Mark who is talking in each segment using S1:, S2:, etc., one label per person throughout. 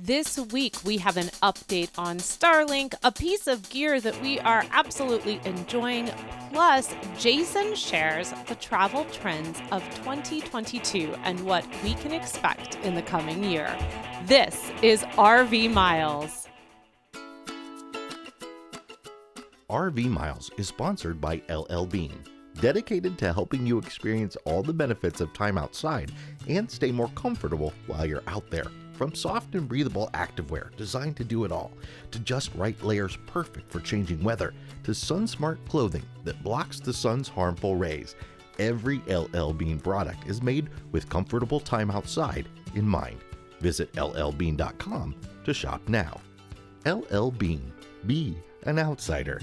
S1: This week, we have an update on Starlink, a piece of gear that we are absolutely enjoying. Plus, Jason shares the travel trends of 2022 and what we can expect in the coming year. This is RV Miles.
S2: RV Miles is sponsored by LL Bean, dedicated to helping you experience all the benefits of time outside and stay more comfortable while you're out there. From soft and breathable activewear designed to do it all, to just right layers perfect for changing weather, to sun-smart clothing that blocks the sun's harmful rays, every LL Bean product is made with comfortable time outside in mind. Visit llbean.com to shop now. LL Bean. Be an outsider.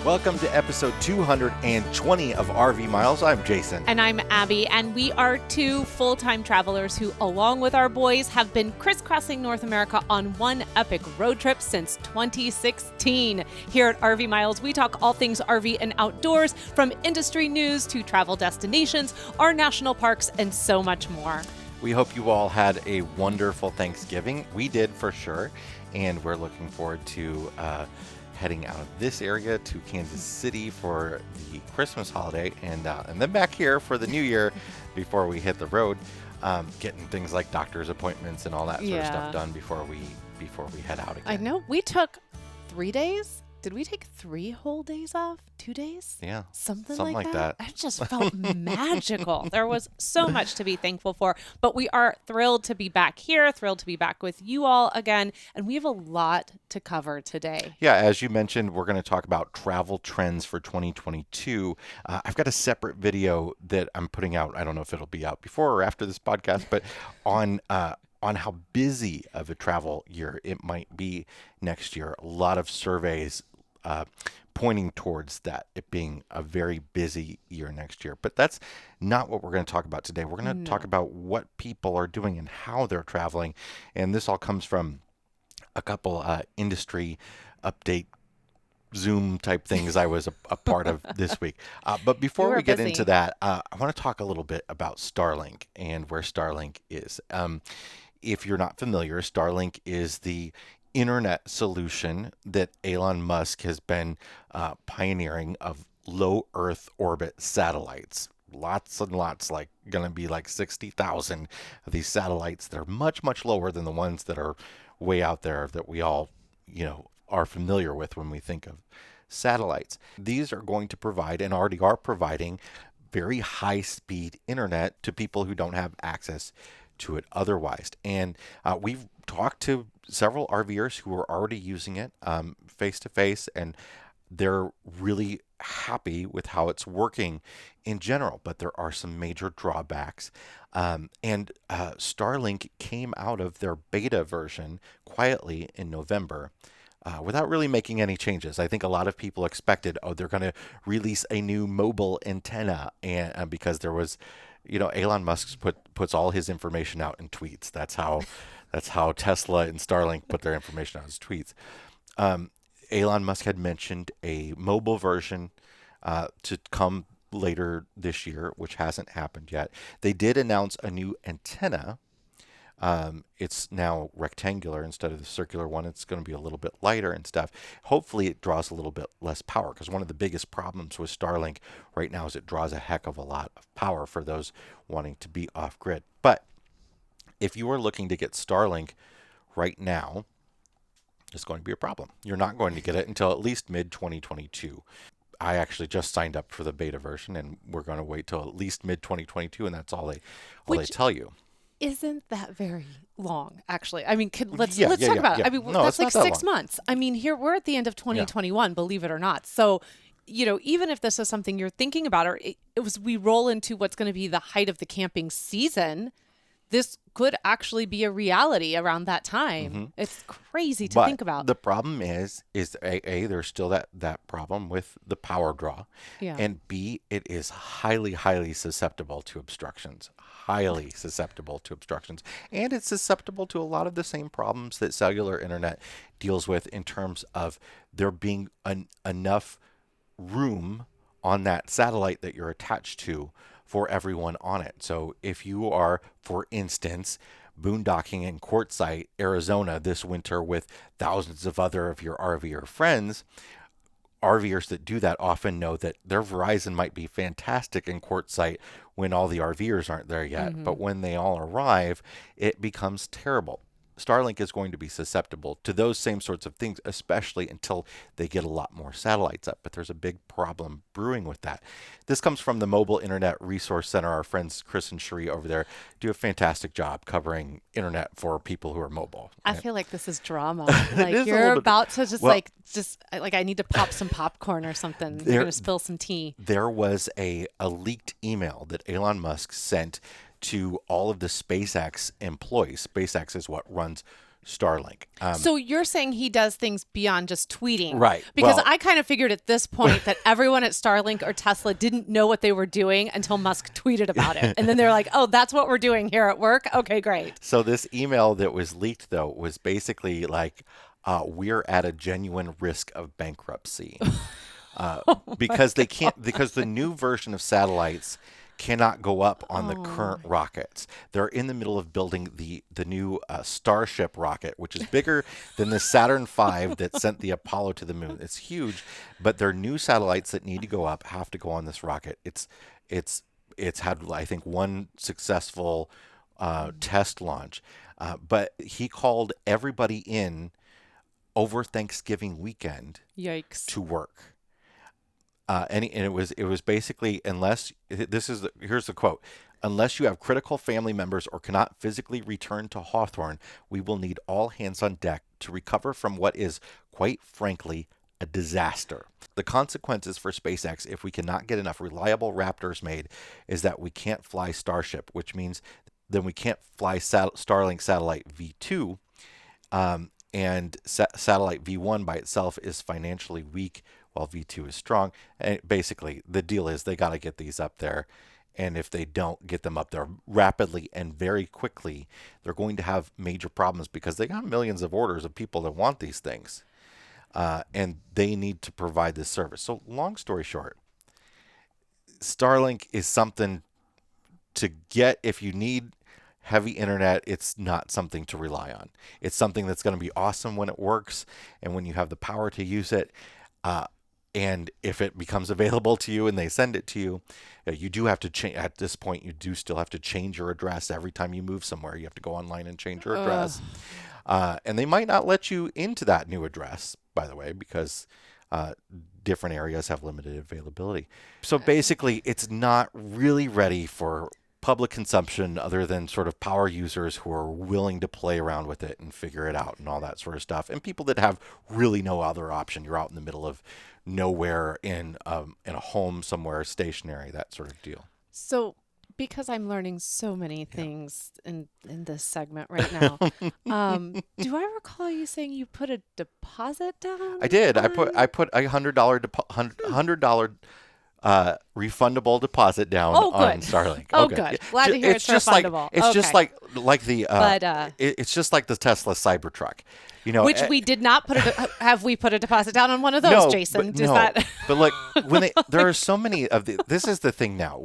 S2: Welcome to episode 220 of RV Miles. I'm Jason.
S1: And I'm Abby, and we are two full-time travelers who, along with our boys, have been crisscrossing North America on one epic road trip since 2016. Here at RV Miles, we talk all things RV and outdoors, from industry news to travel destinations, our national parks, and so much more.
S2: We hope you all had a wonderful Thanksgiving. We did for sure, and we're looking forward to heading out of this area to Kansas City for the Christmas holiday, and then back here for the new year before we hit the road, getting things like doctor's appointments and all that sort of stuff done before we head out again.
S1: I know we took 3 days. Did we take 3 whole days off? 2 days?
S2: Yeah.
S1: Something like that. It just felt magical. There was so much to be thankful for, but we are thrilled to be back here, thrilled to be back with you all again, and we have a lot to cover today.
S2: Yeah, as you mentioned, we're going to talk about travel trends for 2022. I've got a separate video that I'm putting out. I don't know if it'll be out before or after this podcast, but on how busy of a travel year it might be next year. A lot of surveys pointing towards that, it being a very busy year next year. But that's not what we're going to talk about today. We're going to talk about what people are doing and how they're traveling. And this all comes from a couple industry update Zoom type things I was a part of this week. But before we get into that, I want to talk a little bit about Starlink and where Starlink is. If you're not familiar, Starlink is the internet solution that Elon Musk has been pioneering of low Earth orbit satellites. Lots and lots, like going to be like 60,000 of these satellites that are much, much lower than the ones that are way out there that we all, are familiar with when we think of satellites. These are going to provide, and already are providing, very high speed internet to people who don't have access to it otherwise. And we've talked to several RVers who are already using it face to face, and they're really happy with how it's working in general, but there are some major drawbacks. And Starlink came out of their beta version quietly in November without really making any changes. I think a lot of people expected, they're going to release a new mobile antenna, and because there was, Elon Musk puts all his information out in tweets. That's how Tesla and Starlink put their information out as tweets. Elon Musk had mentioned a mobile version to come later this year, which hasn't happened yet. They did announce a new antenna. It's now rectangular instead of the circular one. It's going to be a little bit lighter and stuff. Hopefully it draws a little bit less power, because one of the biggest problems with Starlink right now is it draws a heck of a lot of power for those wanting to be off grid. But if you are looking to get Starlink right now, it's going to be a problem. You're not going to get it until at least mid-2022. I actually just signed up for the beta version, and we're going to wait till at least mid-2022, and that's all they tell you.
S1: Isn't that very long, actually? I mean, let's talk about it. I mean, that's like 6 months. I mean, here we're at the end of 2021, believe it or not. So, even if this is something you're thinking about, or we roll into what's going to be the height of the camping season, this could actually be a reality around that time. Mm-hmm. It's crazy to think about.
S2: The problem is A, there's still that problem with the power draw. Yeah. And B, it is highly, highly susceptible to obstructions. highly susceptible to obstructions. And it's susceptible to a lot of the same problems that cellular internet deals with in terms of there being enough room on that satellite that you're attached to for everyone on it. So if you are, for instance, boondocking in Quartzsite, Arizona this winter with thousands of other of your RVer friends, RVers that do that often know that their Verizon might be fantastic in Quartzsite when all the RVers aren't there yet, but when they all arrive, it becomes terrible. Starlink is going to be susceptible to those same sorts of things, especially until they get a lot more satellites up. But there's a big problem brewing with that. This comes from the Mobile Internet Resource Center. Our friends Chris and Cherie over there do a fantastic job covering internet for people who are mobile.
S1: I feel like this is drama. Like you're about to just I need to pop some popcorn or something. You're going to spill some tea.
S2: There was a leaked email that Elon Musk sent to all of the SpaceX employees. SpaceX is what runs Starlink.
S1: So you're saying he does things beyond just tweeting.
S2: Right.
S1: Because I kind of figured at this point that everyone at Starlink or Tesla didn't know what they were doing until Musk tweeted about it. And then they're like, oh, that's what we're doing here at work? Okay, great.
S2: So this email that was leaked, though, was basically like, we're at a genuine risk of bankruptcy. Because they can't, because the new version of satellites cannot go up on the current rockets. They're in the middle of building the new Starship rocket, which is bigger than the Saturn V that sent the Apollo to the moon. It's huge, but their new satellites that need to go up have to go on this rocket. It's had, I think, one successful test launch, but he called everybody in over Thanksgiving weekend.
S1: Yikes.
S2: To work. And it was basically, here's the quote: unless you have critical family members or cannot physically return to Hawthorne, we will need all hands on deck to recover from what is, quite frankly, a disaster. The consequences for SpaceX, if we cannot get enough reliable Raptors made, is that we can't fly Starship, which means then we can't fly Starlink satellite V2, and satellite V1 by itself is financially weak, while V2 is strong. And basically, the deal is they got to get these up there. And if they don't get them up there rapidly and very quickly, they're going to have major problems because they got millions of orders of people that want these things. And they need to provide this service. So long story short, Starlink is something to get if you need heavy internet. It's not something to rely on. It's something that's going to be awesome when it works and when you have the power to use it. And if it becomes available to you and they send it to you, you do have to change. At this point, you do still have to change your address every time you move somewhere. You have to go online and change your address. And they might not let you into that new address, by the way, because different areas have limited availability. So basically, it's not really ready for public consumption other than sort of power users who are willing to play around with it and figure it out and all that sort of stuff. And people that have really no other option. You're out in the middle of nowhere in a home somewhere, stationary, that sort of deal.
S1: So because I'm learning so many things in this segment right now, do I recall you saying you put a deposit down?
S2: I did. I put $100 refundable deposit down on Starlink.
S1: Oh, good. Glad to hear it's refundable.
S2: It's just like the it's just like the Tesla Cybertruck,
S1: which we did not put. Have we put a deposit down on one of those, Jason?
S2: But like when there are so many of this is the thing now.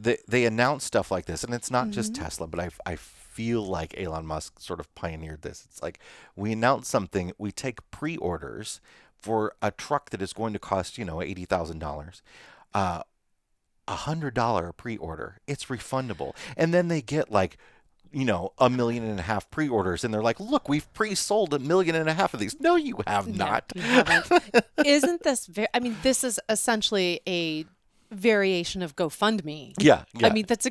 S2: They announce stuff like this, and it's not just Tesla, but I feel like Elon Musk sort of pioneered this. It's like we announce something, we take pre-orders for a truck that is going to cost, $80,000, $100 pre-order. It's refundable. And then they get like, 1.5 million pre-orders. And they're like, look, we've pre-sold 1.5 million of these. No, you have not.
S1: You haven't. Isn't this this is essentially a variation of GoFundMe.
S2: Yeah.
S1: I mean, that's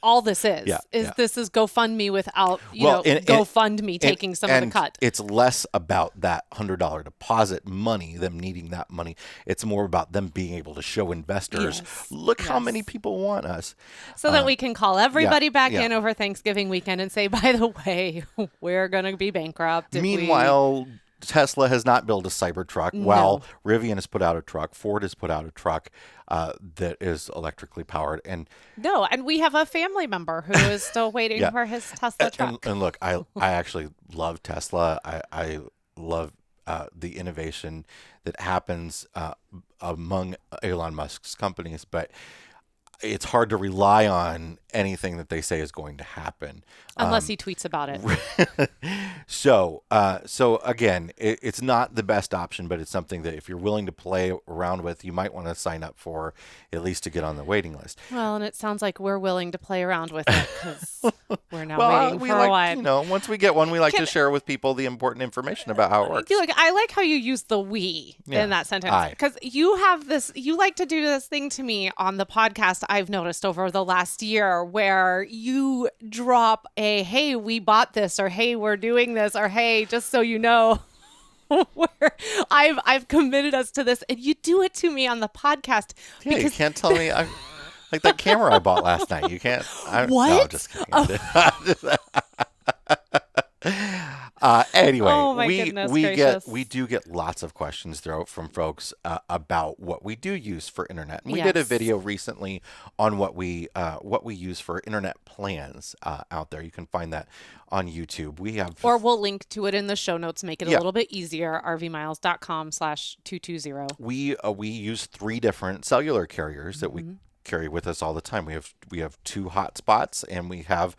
S1: all this is. This is GoFundMe without, GoFundMe taking some of the cut.
S2: It's less about that $100 deposit money, them needing that money. It's more about them being able to show investors, look how many people want us.
S1: So that we can call everybody back in over Thanksgiving weekend and say, by the way, we're going to be bankrupt.
S2: Meanwhile, Tesla has not built a Cybertruck.
S1: No.
S2: While Rivian has put out a truck, Ford has put out a truck that is electrically powered. And
S1: we have a family member who is still waiting for his Tesla truck.
S2: And look, I actually love Tesla. I love the innovation that happens among Elon Musk's companies, but it's hard to rely on anything that they say is going to happen
S1: unless he tweets about it.
S2: So again, it's not the best option, but it's something that if you're willing to play around with, you might want to sign up for, at least to get on the waiting list.
S1: Well, and it sounds like we're willing to play around with it because we're now waiting for a while.
S2: Once we get one, we like to share with people the important information about how it works.
S1: I like how you use the "we" in that sentence, because you like to do this thing to me on the podcast. I've noticed over the last year where you drop a, hey, we bought this, or hey, we're doing this, or hey, just so you know, where I've committed us to this, and you do it to me on the podcast.
S2: Yeah, you can't tell me. Like that camera I bought last night. You can't.
S1: What?
S2: No, just kidding. Oh. Anyway, we do get lots of questions from folks about what we do use for internet. And we did a video recently on what we use for internet plans out there. You can find that on YouTube. Or
S1: we'll link to it in the show notes, make it a little bit easier. rvmiles.com/220.
S2: We use 3 different cellular carriers that we carry with us all the time. We have 2 hotspots, and we have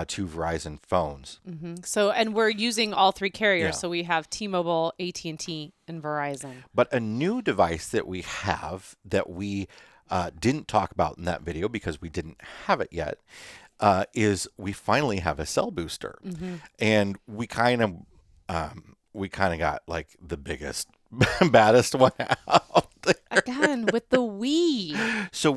S2: 2 Verizon phones.
S1: So, and we're using all 3 carriers. So we have T-Mobile, AT&T, and Verizon.
S2: But a new device that we have that we didn't talk about in that video because we didn't have it yet is we finally have a cell booster, and we kind of got like the biggest baddest one out there.
S1: Again, with the Wii.
S2: So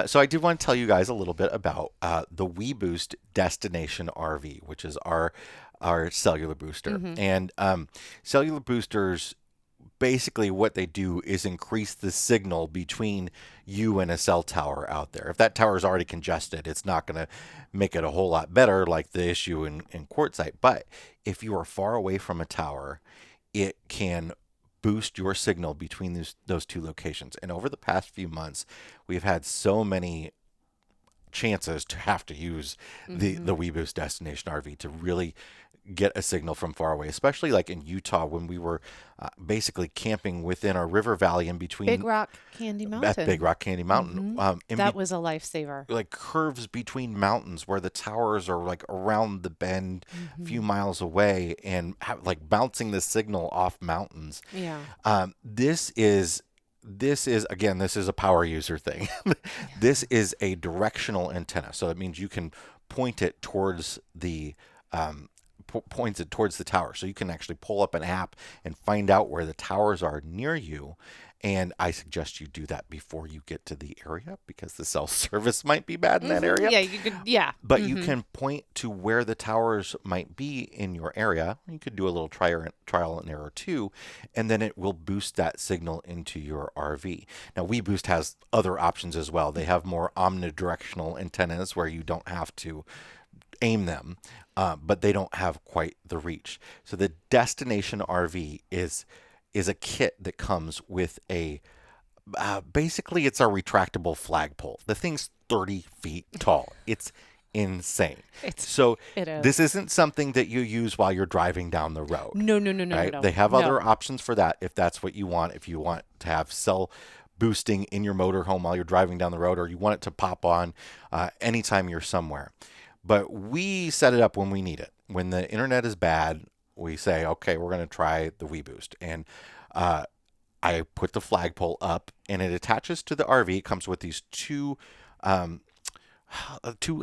S2: so I did want to tell you guys a little bit about the WeBoost Destination RV, which is our cellular booster. And cellular boosters, basically what they do is increase the signal between you and a cell tower out there. If that tower is already congested, it's not going to make it a whole lot better, like the issue in Quartzsite. But if you are far away from a tower, it can boost your signal between those 2 locations. And over the past few months, we've had so many chances to have to use the WeBoost Destination RV to really get a signal from far away, especially like in Utah when we were basically camping within our river valley in between
S1: Big Rock Candy Mountain.
S2: Big Rock Candy Mountain.
S1: That was a lifesaver.
S2: Like curves between mountains where the towers are like around the bend a few miles away, and like bouncing the signal off mountains.
S1: Yeah.
S2: This is a power user thing. This is a directional antenna. So that means you can point it towards the tower. So you can actually pull up an app and find out where the towers are near you. And I suggest you do that before you get to the area, because the cell service might be bad in that area.
S1: Yeah, you could. Yeah.
S2: But you can point to where the towers might be in your area. You could do a little trial and error too, and then it will boost that signal into your RV. Now, WeBoost has other options as well. They have more omnidirectional antennas where you don't have to aim them, but they don't have quite the reach. So the Destination RV is a kit that comes with basically it's a retractable flagpole. The thing's 30 feet tall. It's insane. This isn't something that you use while you're driving down the road.
S1: No.
S2: Right? They have other options for that if that's what you want. If you want to have cell boosting in your motorhome while you're driving down the road, or you want it to pop on anytime you're somewhere. But we set it up when we need it. When the internet is bad, we say, okay, we're going to try the WeBoost. And I put the flagpole up, and it attaches to the RV. It comes with these 2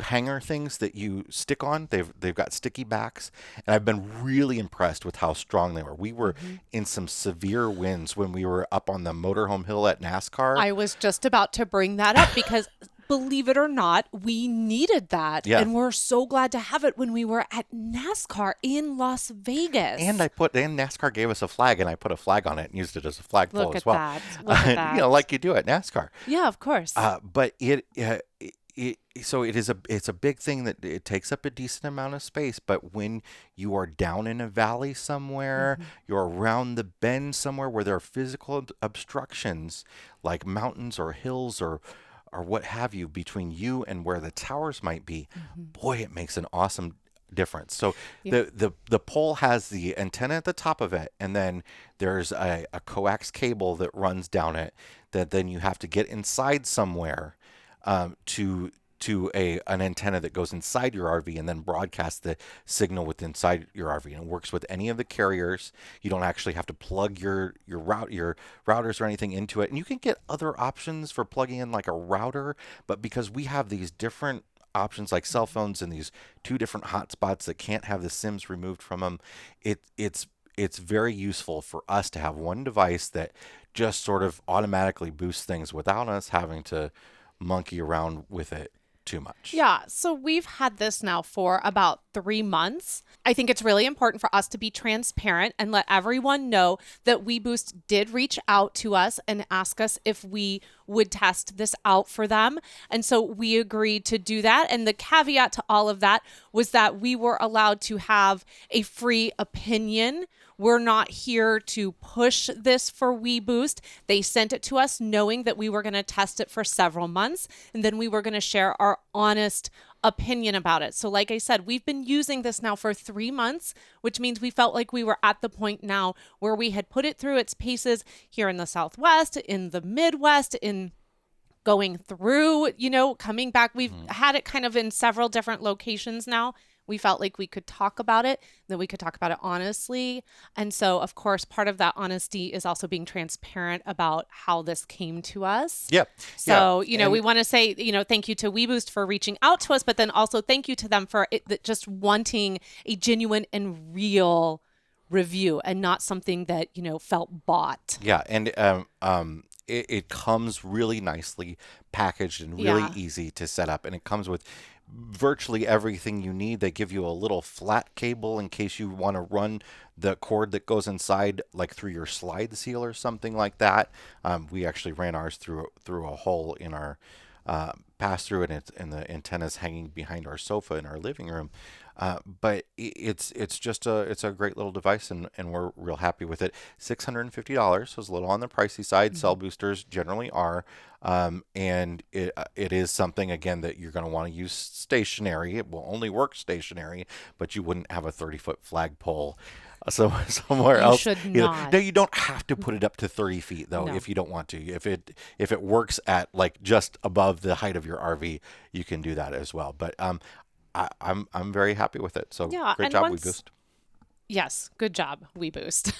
S2: hanger things that you stick on. They've got sticky backs, and I've been really impressed with how strong they were. We were in some severe winds when we were up on the motorhome hill at NASCAR.
S1: I was just about to bring that up because believe it or not, we needed that.
S2: Yeah.
S1: And we're so glad to have it when we were at NASCAR in Las Vegas.
S2: And NASCAR gave us a flag, and I put a flag on it and used it as a flagpole as well.
S1: Look at that.
S2: Like you do at NASCAR.
S1: Yeah, of course.
S2: But it's a big thing that it takes up a decent amount of space, but when you are down in a valley somewhere, you're around the bend somewhere where there are physical obstructions like mountains or hills or what have you between you and where the towers might be, boy, it makes an awesome difference. So the pole has the antenna at the top of it, and then there's a coax cable that runs down it that then you have to get inside somewhere to an antenna that goes inside your RV and then broadcasts the signal with inside your RV, and it works with any of the carriers. You don't actually have to plug your routers or anything into it, and you can get other options for plugging in like a router, but because we have these different options like cell phones and these 2 different hotspots that can't have the SIMs removed from them, it's very useful for us to have one device that just sort of automatically boosts things without us having to monkey around with it too much.
S1: Yeah, so we've had this now for about 3 months. I think it's really important for us to be transparent and let everyone know that WeBoost did reach out to us and ask us if we would test this out for them. And so we agreed to do that. And the caveat to all of that was that we were allowed to have a free opinion. We're not here to push this for WeBoost. They sent it to us knowing that we were going to test it for several months, and then we were going to share our honest opinion about it. So like I said, we've been using this now for 3 months, which means we felt like we were at the point now where we had put it through its paces here in the Southwest, in the Midwest, in going through, coming back. We've had it kind of in several different locations now. We felt like we could talk about it, that we could talk about it honestly. And so, of course, part of that honesty is also being transparent about how this came to us.
S2: Yep.
S1: So, we want to say, thank you to WeBoost for reaching out to us, but then also thank you to them for just wanting a genuine and real review and not something that, felt bought.
S2: Yeah. And it comes really nicely packaged and really easy to set up. And it comes with virtually everything you need. They give you a little flat cable in case you want to run the cord that goes inside, like through your slide seal or something like that. We actually ran ours through a hole in our pass-through, and the antenna's hanging behind our sofa in our living room. But it's a great little device, and we're real happy with it. $650, so it's a little on the pricey side. Cell boosters generally are. And it is something, again, that you're going to want to use stationary. It will only work stationary, but you wouldn't have a 30-foot flagpole somewhere else.
S1: You should not.
S2: No, you don't have to put it up to 30 feet though. No. If you don't want to. If it works at like just above the height of your RV, you can do that as well. But I'm very happy with it. So great job, WeBoost.
S1: Yes, good job, WeBoost.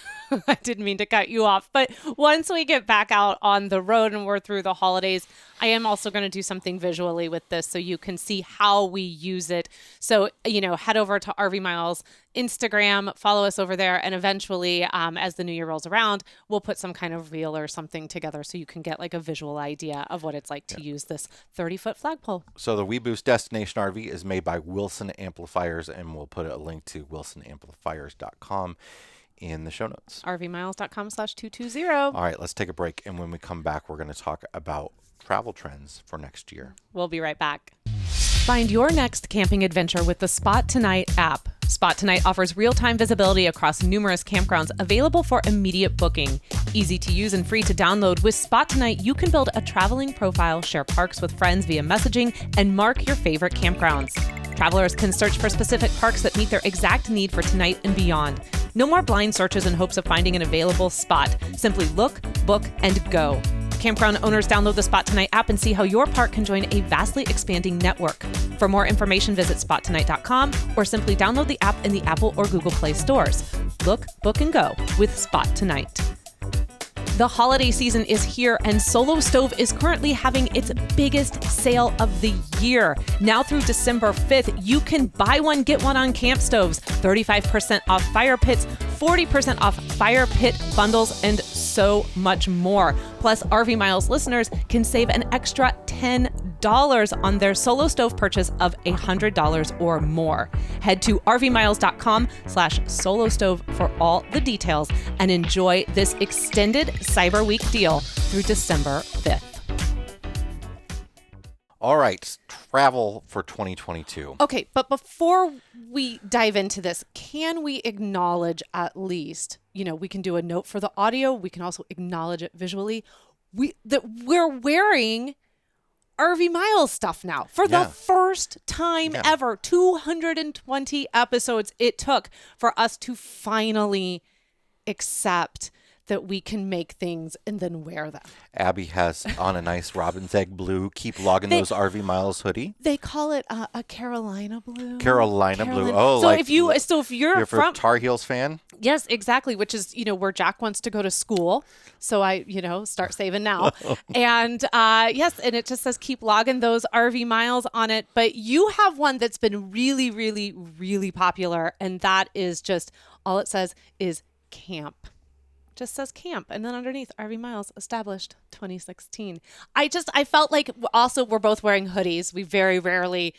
S1: I didn't mean to cut you off. But once we get back out on the road and we're through the holidays, I am also going to do something visually with this so you can see how we use it. So, head over to RV Miles Instagram, follow us over there, and eventually, as the new year rolls around, we'll put some kind of reel or something together so you can get like a visual idea of what it's like to use this 30-foot flagpole.
S2: So the WeBoost Destination RV is made by Wilson Amplifiers, and we'll put a link to wilsonamplifiers.com in the show notes.
S1: RVmiles.com/220.
S2: All right, let's take a break, and when we come back, we're going to talk about travel trends for next year.
S1: We'll be right back. Find your next camping adventure with the Spot Tonight app. Spot Tonight offers real-time visibility across numerous campgrounds available for immediate booking. Easy to use and free to download, with Spot Tonight, you can build a traveling profile, share parks with friends via messaging, and mark your favorite campgrounds. Travelers can search for specific parks that meet their exact need for tonight and beyond. No more blind searches in hopes of finding an available spot. Simply look, book, and go. Campground owners download the Spot Tonight app and see how your park can join a vastly expanding network. For more information, visit spottonight.com or simply download the app in the Apple or Google Play stores. Look, book, and go with Spot Tonight. The holiday season is here, and Solo Stove is currently having its biggest sale of the year. Now through December 5th, you can buy one, get one on camp stoves, 35% off fire pits, 40% off fire pit bundles, and so much more. Plus, RV Miles listeners can save an extra $10 on their Solo Stove purchase of $100 or more. Head to rvmiles.com/Solo Stove for all the details and enjoy this extended Cyber Week deal through December 5th.
S2: All right, travel for 2022.
S1: Okay, but before we dive into this, can we acknowledge at least, we can do a note for the audio. We can also acknowledge it visually. That we're wearing RV Miles stuff now for the first time ever. 220 episodes it took for us to finally accept that we can make things and then wear them.
S2: Abby has on a nice robin's egg blue, keep logging those RV Miles hoodie.
S1: They call it a Carolina blue.
S2: Carolina blue. Oh,
S1: so if you're
S2: a Tar Heels fan?
S1: Yes, exactly, which is, where Jack wants to go to school. So I, start saving now. And yes, and it just says keep logging those RV Miles on it. But you have one that's been really, really, really popular. And that is just, all it says is camp. Just says camp, and then underneath RV Miles established 2016. I felt like also we're both wearing hoodies. We very rarely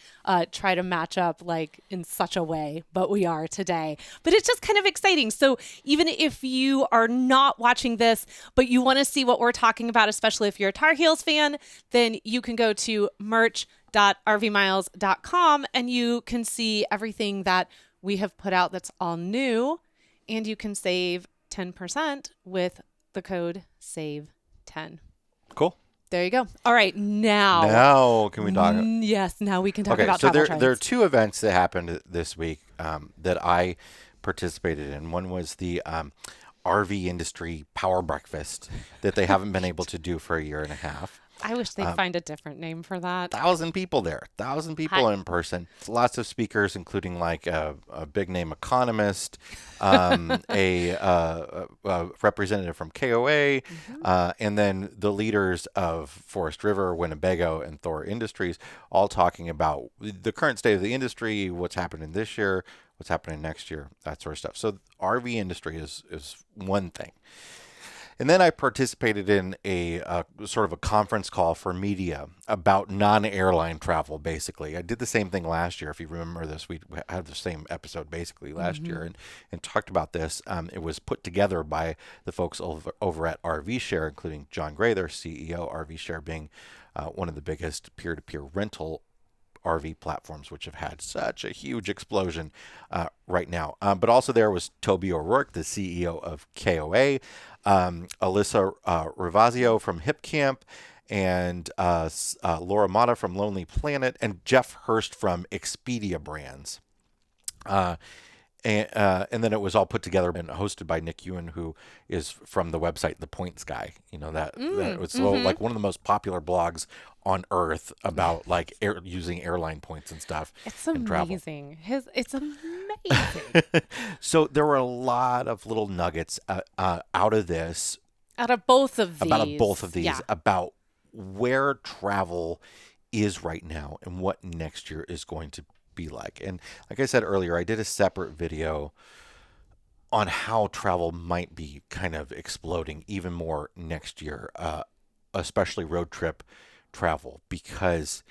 S1: try to match up like in such a way, but we are today. But it's just kind of exciting. So even if you are not watching this, but you want to see what we're talking about, especially if you're a Tar Heels fan, then you can go to merch.rvmiles.com and you can see everything that we have put out that's all new, and you can save 10% with the code SAVE10.
S2: Cool.
S1: There you go. All right, now
S2: can we talk?
S1: Yes, now we can talk about
S2: travel
S1: trends.
S2: There are two events that happened this week that I participated in. One was the RV industry power breakfast that they haven't been able to do for a year and a half.
S1: I wish they'd find a different name for that.
S2: 1,000 people there. 1,000 people in person. Lots of speakers, including like a big name economist, a representative from KOA, and then the leaders of Forest River, Winnebago, and Thor Industries, all talking about the current state of the industry, what's happening this year, what's happening next year, that sort of stuff. So RV industry is one thing. And then I participated in a sort of a conference call for media about non-airline travel, basically. I did the same thing last year. If you remember this, we had the same episode basically last year and talked about this. It was put together by the folks over at RVshare, including John Gray, their CEO, RVshare being one of the biggest peer-to-peer rental RV platforms, which have had such a huge explosion right now. But also there was Toby O'Rourke, the CEO of KOA, Alyssa Ravazio from HipCamp, and Laura Mata from Lonely Planet, and Jeff Hurst from Expedia Brands. And then it was all put together and hosted by Nick Ewan, who is from the website The Points Guy. That was like one of the most popular blogs on earth about like using airline points and stuff.
S1: It's amazing. It's amazing.
S2: So there were a lot of little nuggets out of this.
S1: Out of both of these.
S2: Yeah. About where travel is right now and what next year is going to be like. And like I said earlier, I did a separate video on how travel might be kind of exploding even more next year, especially road trip travel, because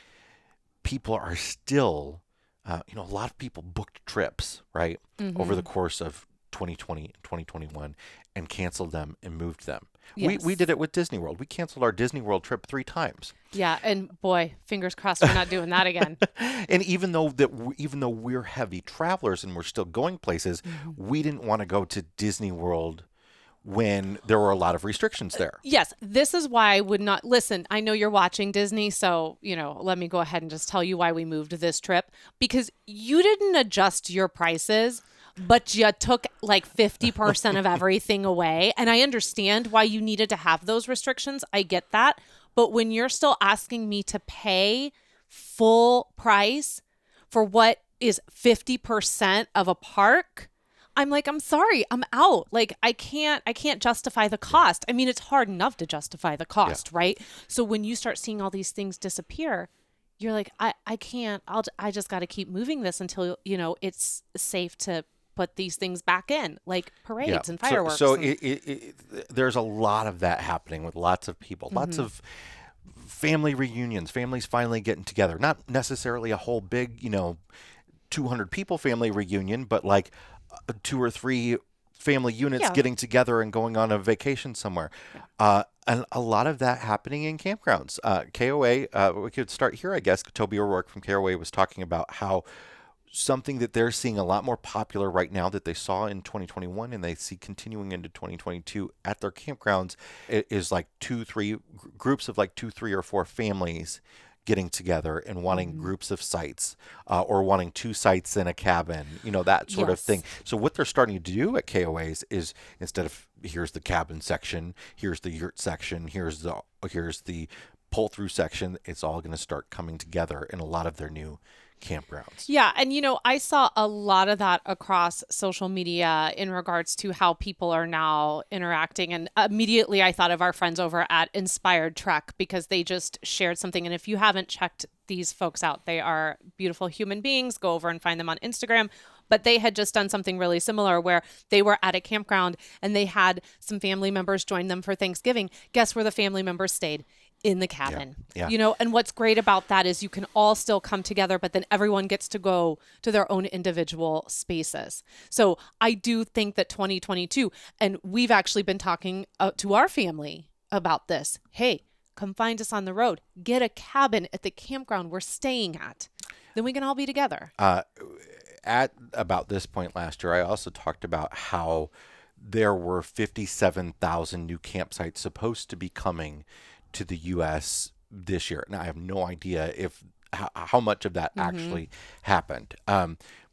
S2: people are still, a lot of people booked trips, right, over the course of 2020 and 2021 and canceled them and moved them. Yes. We did it with Disney World. We canceled our Disney World trip 3 times.
S1: Yeah, and boy, fingers crossed we're not doing that again.
S2: And even though we're heavy travelers and we're still going places, we didn't want to go to Disney World when there were a lot of restrictions there.
S1: Yes, this is why I would not listen. I know you're watching Disney, so let me go ahead and just tell you why we moved this trip, because you didn't adjust your prices, but you took like 50% of everything away. And I understand why you needed to have those restrictions. I get that. But when you're still asking me to pay full price for what is 50% of a park, I'm like, I'm sorry, I'm out. Like, I can't justify the cost. I mean, it's hard enough to justify the cost, right? So when you start seeing all these things disappear, you're like, I can't, I just got to keep moving this until, it's safe to put these things back in, like parades and fireworks.
S2: So there's a lot of that happening with lots of people, lots of family reunions, families finally getting together. Not necessarily a whole big, 200 people family reunion, but like 2 or 3 family units getting together and going on a vacation somewhere. And a lot of that happening in campgrounds. KOA, we could start here, I guess. Toby O'Rourke from KOA was talking about how something that they're seeing a lot more popular right now that they saw in 2021 and they see continuing into 2022 at their campgrounds is like groups of like 2, 3, or 4 families getting together and wanting groups of sites or wanting 2 sites in a cabin, that sort of thing. So what they're starting to do at KOAs is, instead of here's the cabin section, here's the yurt section, here's the pull-through section, it's all going to start coming together in a lot of their new campgrounds.
S1: Yeah. And, I saw a lot of that across social media in regards to how people are now interacting. And immediately I thought of our friends over at Inspired Trek, because they just shared something. And if you haven't checked these folks out, they are beautiful human beings. Go over and find them on Instagram. But they had just done something really similar where they were at a campground and they had some family members join them for Thanksgiving. Guess where the family members stayed? In the cabin. And what's great about that is you can all still come together, but then everyone gets to go to their own individual spaces. So I do think that 2022, and we've actually been talking to our family about this. Hey, come find us on the road. Get a cabin at the campground we're staying at. Then we can all be together.
S2: At about this point last year, I also talked about how there were 57,000 new campsites supposed to be coming to the U.S. this year. Now, I have no idea how much of that actually happened.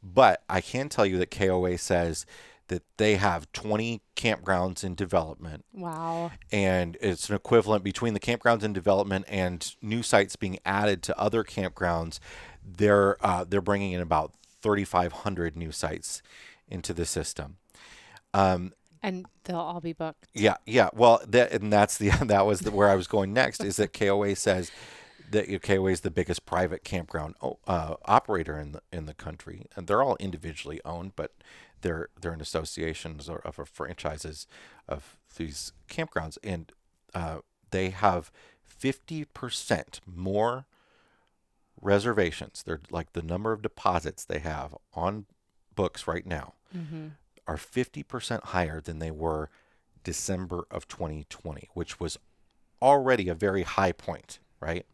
S2: But I can tell you that KOA says that they have 20 campgrounds in development.
S1: Wow.
S2: And it's an equivalent between the campgrounds in development and new sites being added to other campgrounds. They're bringing in about 3,500 new sites into the system.
S1: And they'll all be booked.
S2: Yeah. Well, that was where I was going next. Is that KOA says that KOA is the biggest private campground operator in the country, and they're all individually owned, but they're in associations or franchises of these campgrounds, and they have 50% more reservations. They're like the number of deposits they have on books right now. Are 50% higher than they were December of 2020, which was already a very high point, right?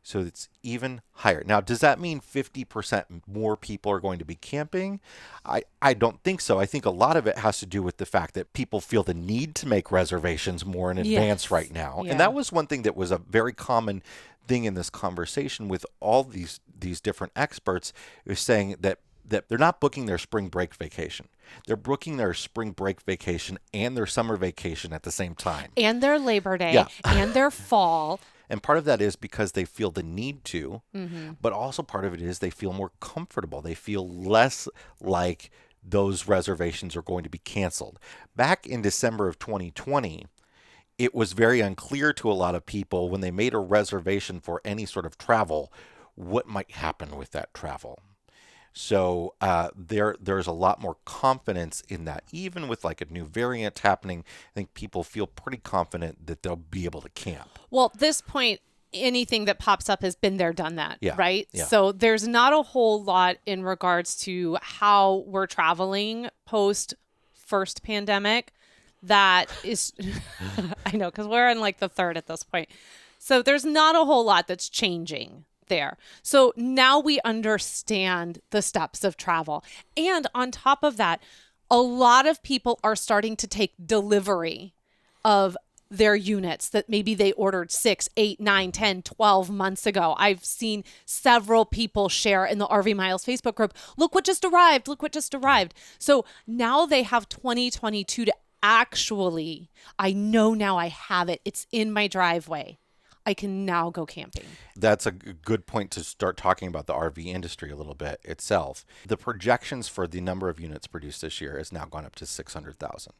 S2: So it's even higher. Now, does that mean 50% more people are going to be camping? I don't think so. I think a lot of it has to do with the fact that people feel the need to make reservations more in advance right now. Yeah. And that was one thing that was a very common thing in this conversation with all these different experts, is saying that they're not booking their spring break vacation. They're booking their spring break vacation and their summer vacation at the same time.
S1: And their Labor Day and their fall.
S2: And part of that is because they feel the need to, but also part of it is they feel more comfortable. They feel less like those reservations are going to be canceled. Back in December of 2020, it was very unclear to a lot of people when they made a reservation for any sort of travel, what might happen with that travel. So there's a lot more confidence in that. Even with like a new variant happening, I think people feel pretty confident that they'll be able to camp.
S1: Well, at this point, anything that pops up has been there, done that, right?
S2: Yeah.
S1: So there's not a whole lot in regards to how we're traveling post first pandemic. That is, I know, because we're in like the third at this point. So there's not a whole lot that's changing there. So now we understand the steps of travel. And on top of that, a lot of people are starting to take delivery of their units that maybe they ordered 6, 8, 9, 10, 12 months ago. I've seen several people share in the RV Miles Facebook group, look what just arrived, look what just arrived. So now they have 2022 to actually, I know now I have it. It's in my driveway. I can now go camping.
S2: That's a good point to start talking about the RV industry a little bit itself. The projections for the number of units produced this year has now gone up to 600,000.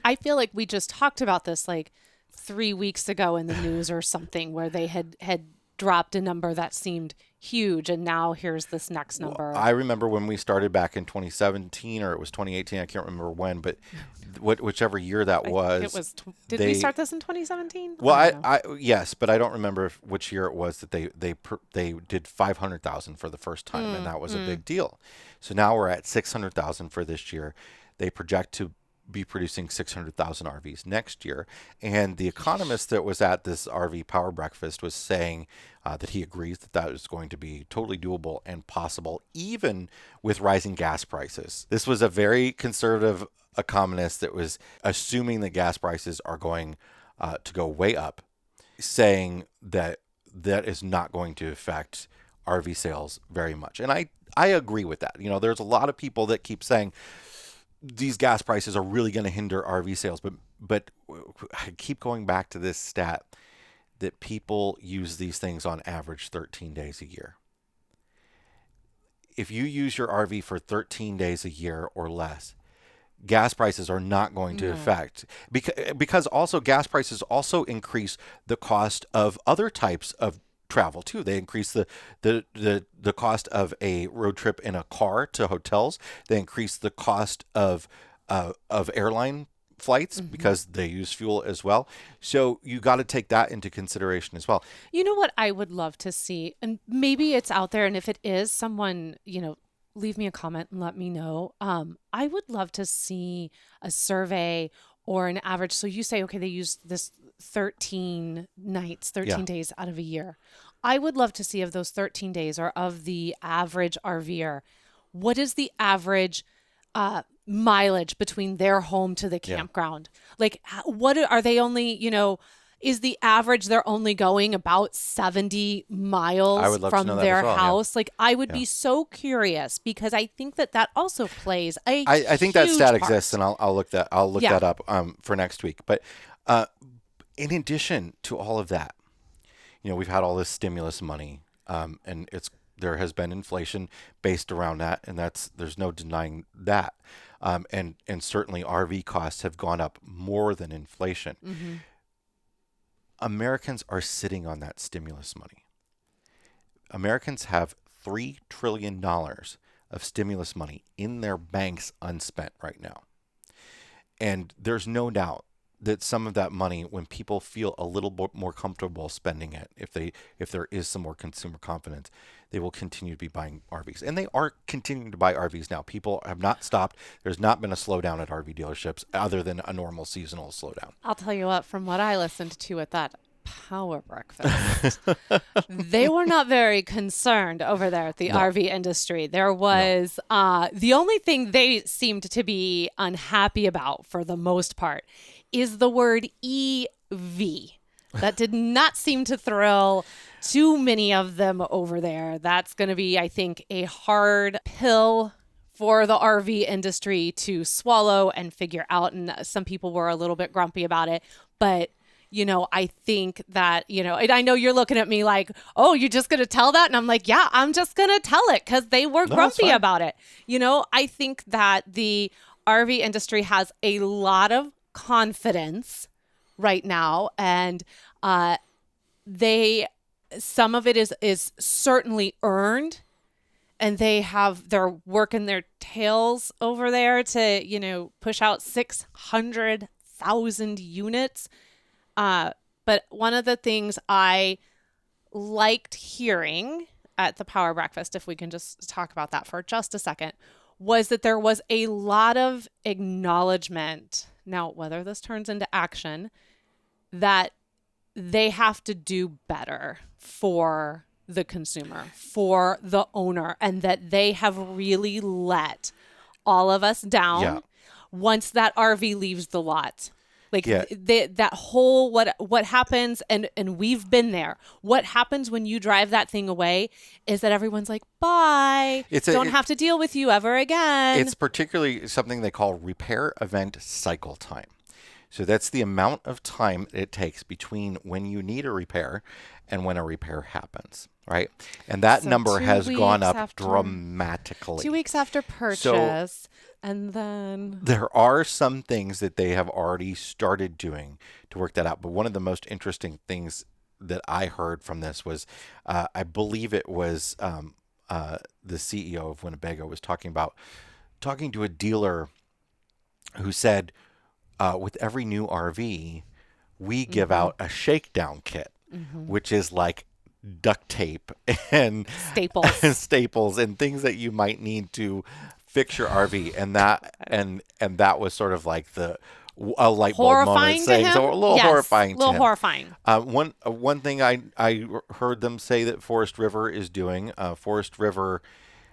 S1: I feel like we just talked about this like 3 weeks ago in the news or something, where they had dropped a number that seemed huge, and now here's this next number.
S2: Well, I remember when we started back in 2017, or it was 2018, I can't remember when, but whichever year that was.
S1: Did we start this in 2017?
S2: Well, yes, but I don't remember which year it was that they did 500,000 for the first time, and that was a big deal. So now we're at 600,000 for this year. They project to be producing 600,000 RVs next year. And the economist that was at this RV Power Breakfast was saying that he agrees that that is going to be totally doable and possible, even with rising gas prices. This was a very conservative economist that was assuming that gas prices are going to go way up, saying that that is not going to affect RV sales very much. And I agree with that. You know, there's a lot of people that keep saying these gas prices are really going to hinder RV sales, but I keep going back to this stat that people use these things on average 13 days a year. If you use your RV for 13 days a year or less, gas prices are not going to affect, because also gas prices also increase the cost of other types of travel too. They increase the cost of a road trip in a car to hotels. They increase the cost of airline flights because they use fuel as well. So you got to take that into consideration as well.
S1: You know what I would love to see, and maybe it's out there, and if it is, someone, leave me a comment and let me know. I would love to see a survey or an average. So you say, okay, they use this 13 nights, 13 days out of a year. I would love to see of those 13 days, or of the average RVer, what is the average mileage between their home to the campground? Like, what are they only, is the average they're only going about 70 miles from their house? Like, I would be so curious, because I think that also plays a
S2: I think that stat
S1: part.
S2: exists, and I'll look that up for next week. But in addition to all of that, we've had all this stimulus money, and there has been inflation based around that, and there's no denying that. And certainly RV costs have gone up more than inflation. Mm-hmm. Americans are sitting on that stimulus money. Americans have $3 trillion of stimulus money in their banks unspent right now. And there's no doubt that some of that money, when people feel a little bit more comfortable spending it, if there is some more consumer confidence, they will continue to be buying RVs. And they are continuing to buy RVs now. People have not stopped. There's not been a slowdown at RV dealerships other than a normal seasonal slowdown.
S1: I'll tell you what, from what I listened to at that Power Breakfast, they were not very concerned over there at the RV industry. There was the only thing they seemed to be unhappy about, for the most part, is the word EV. That did not seem to thrill too many of them over there. That's going to be, I think, a hard pill for the RV industry to swallow and figure out. And some people were a little bit grumpy about it. But, I think that, and I know you're looking at me like, oh, you're just going to tell that? And I'm like, yeah, I'm just going to tell it, because they were grumpy about it. I think that the RV industry has a lot of confidence right now, and some of it is certainly earned, and they're working their tails over there to push out 600,000 units. But one of the things I liked hearing at the Power Breakfast, if we can just talk about that for just a second, was that there was a lot of acknowledgement, now whether this turns into action, that they have to do better for the consumer, for the owner, and that they have really let all of us down once that RV leaves the lot. Like that whole what happens, and we've been there. What happens when you drive that thing away is that everyone's like, bye. Don't have to deal with you ever again.
S2: It's particularly something they call repair event cycle time. So that's the amount of time it takes between when you need a repair and when a repair happens, right? And that number has gone up dramatically.
S1: 2 weeks after purchase. And then
S2: there are some things that they have already started doing to work that out. But one of the most interesting things that I heard from this was, I believe it was the CEO of Winnebago was talking to a dealer who said, with every new RV, we give out a shakedown kit, which is like duct tape and
S1: staples
S2: and things that you might need to fix your RV, and that was sort of like a light bulb moment, saying so a little horrifying.
S1: A little horrifying.
S2: One thing I heard them say that Forest River is doing. Forest River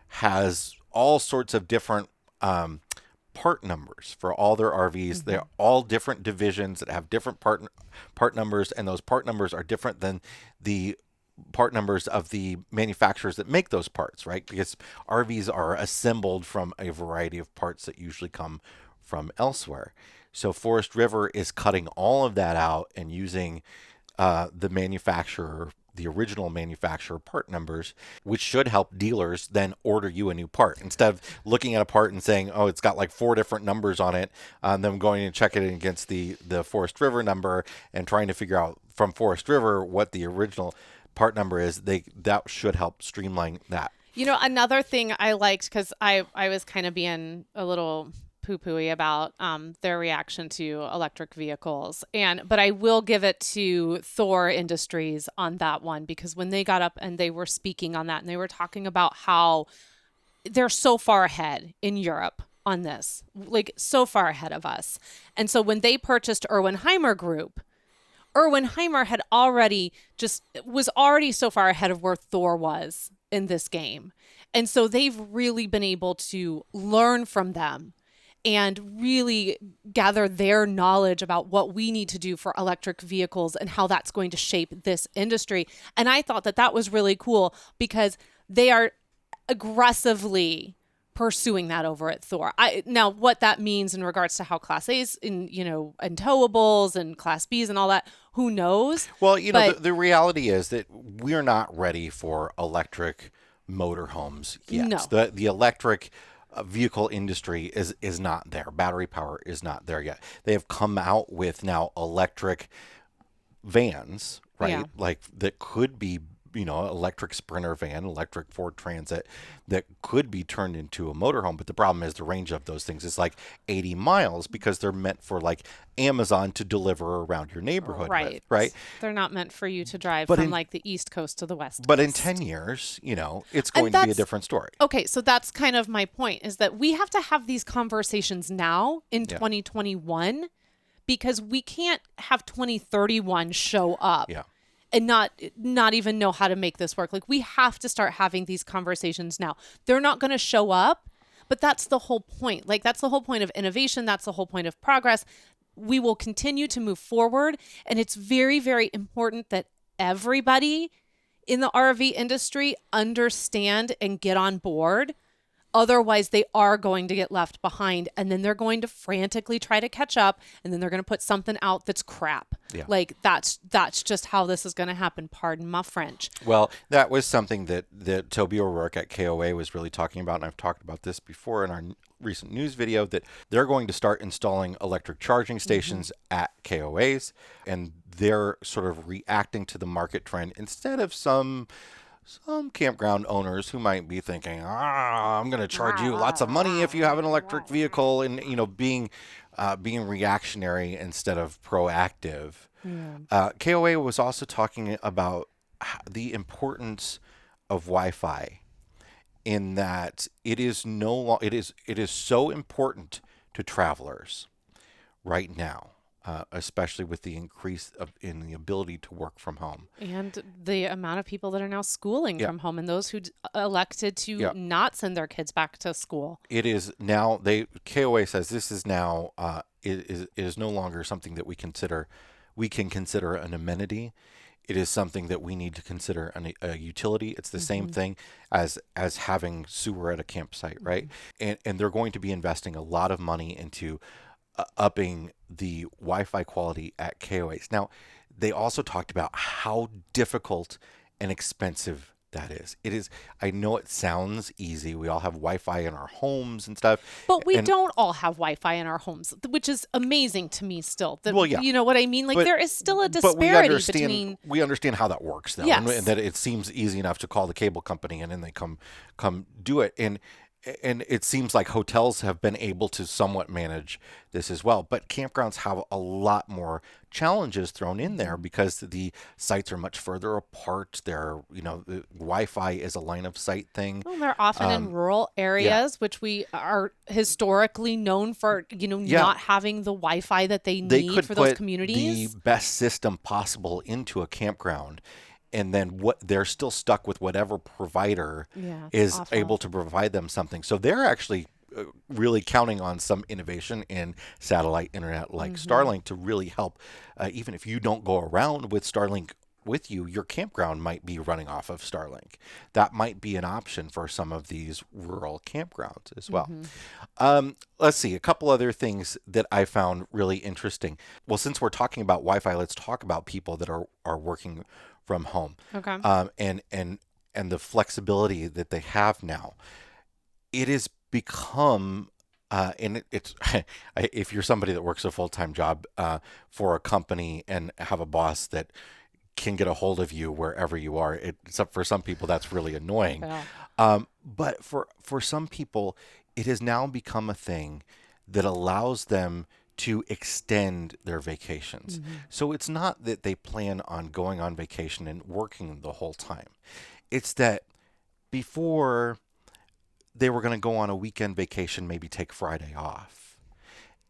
S2: has all sorts of different part numbers for all their RVs. They're all different divisions that have different part numbers, and those part numbers are different than the part numbers of the manufacturers that make those parts, right? Because RVs are assembled from a variety of parts that usually come from elsewhere. So Forest River is cutting all of that out and using the original manufacturer part numbers, which should help dealers then order you a new part. Instead of looking at a part and saying, oh, it's got like 4 different numbers on it, then going and check it against the Forest River number and trying to figure out from Forest River what the original part number is, that should help streamline that.
S1: You know, another thing I liked, because I was kind of being a little poo-pooey about their reaction to electric vehicles, but I will give it to Thor Industries on that one, because when they got up and they were speaking on that, and they were talking about how they're so far ahead in Europe on this, like so far ahead of us. And so when they purchased Erwin-Heimer Group, Erwin-Heimer was already so far ahead of where Thor was in this game. And so they've really been able to learn from them and really gather their knowledge about what we need to do for electric vehicles and how that's going to shape this industry. And I thought that was really cool, because they are aggressively pursuing that over at Thor. Now, what that means in regards to how Class A's and towables and Class B's and all that, who knows?
S2: Well, the reality is that we're not ready for electric motorhomes yet.
S1: No.
S2: The electric vehicle industry is not there. Battery power is not there yet. They have come out with now electric vans, right?
S1: Yeah.
S2: Like that could be, electric Sprinter van, electric Ford Transit that could be turned into a motorhome. But the problem is the range of those things is like 80 miles, because they're meant for like Amazon to deliver around your neighborhood.
S1: Right.
S2: Right.
S1: They're not meant for you to drive from like the East Coast to the West Coast.
S2: In 10 years, it's going to be a different story.
S1: Okay. So that's kind of my point, is that we have to have these conversations now in 2021, because we can't have 2031 show up.
S2: Yeah.
S1: And not even know how to make this work. Like, we have to start having these conversations now. They're not going to show up, but that's the whole point. Like, that's the whole point of innovation. That's the whole point of progress. We will continue to move forward. And it's very, very important that everybody in the RV industry understand and get on board. Otherwise, they are going to get left behind, and then they're going to frantically try to catch up, and then they're going to put something out that's crap.
S2: Yeah.
S1: Like, that's just how this is going to happen. Pardon my French.
S2: Well, that was something that Toby O'Rourke at KOA was really talking about, and I've talked about this before in our recent news video, that they're going to start installing electric charging stations at KOAs, and they're sort of reacting to the market trend instead of some campground owners who might be thinking, I'm going to charge you lots of money if you have an electric vehicle, and being reactionary instead of proactive. Yeah. KOA was also talking about the importance of Wi-Fi, in that it is so important to travelers right now. Especially with the increase in the ability to work from home. And
S1: the amount of people that are now schooling from home, and those who elected to not send their kids back to school.
S2: It is now, KOA says this is now, it is no longer something that we can consider an amenity. It is something that we need to consider a utility. It's the same thing as having sewer at a campsite, right? And they're going to be investing a lot of money into upping the Wi-Fi quality at KOAs. Now, they also talked about how difficult and expensive that is. It is. I know it sounds easy. We all have Wi-Fi in our homes and stuff.
S1: But we don't all have Wi-Fi in our homes, which is amazing to me still.
S2: Well, yeah.
S1: You know what I mean? Like, there is still a disparity between...
S2: We understand how that works, though.
S1: Yes.
S2: And that it seems easy enough to call the cable company and then they come do it. And and it seems like hotels have been able to somewhat manage this as well. But campgrounds have a lot more challenges thrown in there because the sites are much further apart. The Wi-Fi is a line of sight thing.
S1: Well, they're often in rural
S2: Yeah.
S1: areas, which we are historically known for,
S2: Yeah.
S1: not having the Wi-Fi that they
S2: They
S1: need
S2: could
S1: for those
S2: put the
S1: communities.
S2: best system possible into a campground, and then what they're still stuck with whatever provider
S1: Yeah, it's
S2: is
S1: awful.
S2: able to provide them something. So they're actually really counting on some innovation in satellite internet like Starlink to really help. Even if you don't go around with Starlink with you, your campground might be running off of Starlink. That might be an option for some of these rural campgrounds as well. Let's see, a couple other things that I found really interesting. Well, since we're talking about Wi-Fi, let's talk about people that are working from home,
S1: Okay.
S2: and the flexibility that they have now. It has become it's if you're somebody that works a full-time job for a company and have a boss that can get a hold of you wherever you are, for some people that's really annoying.
S1: Yeah.
S2: But for some people, it has now become a thing that allows them to extend their vacations. So it's not that they plan on going on vacation and working the whole time. It's that before they were going to go on a weekend vacation, maybe take Friday off.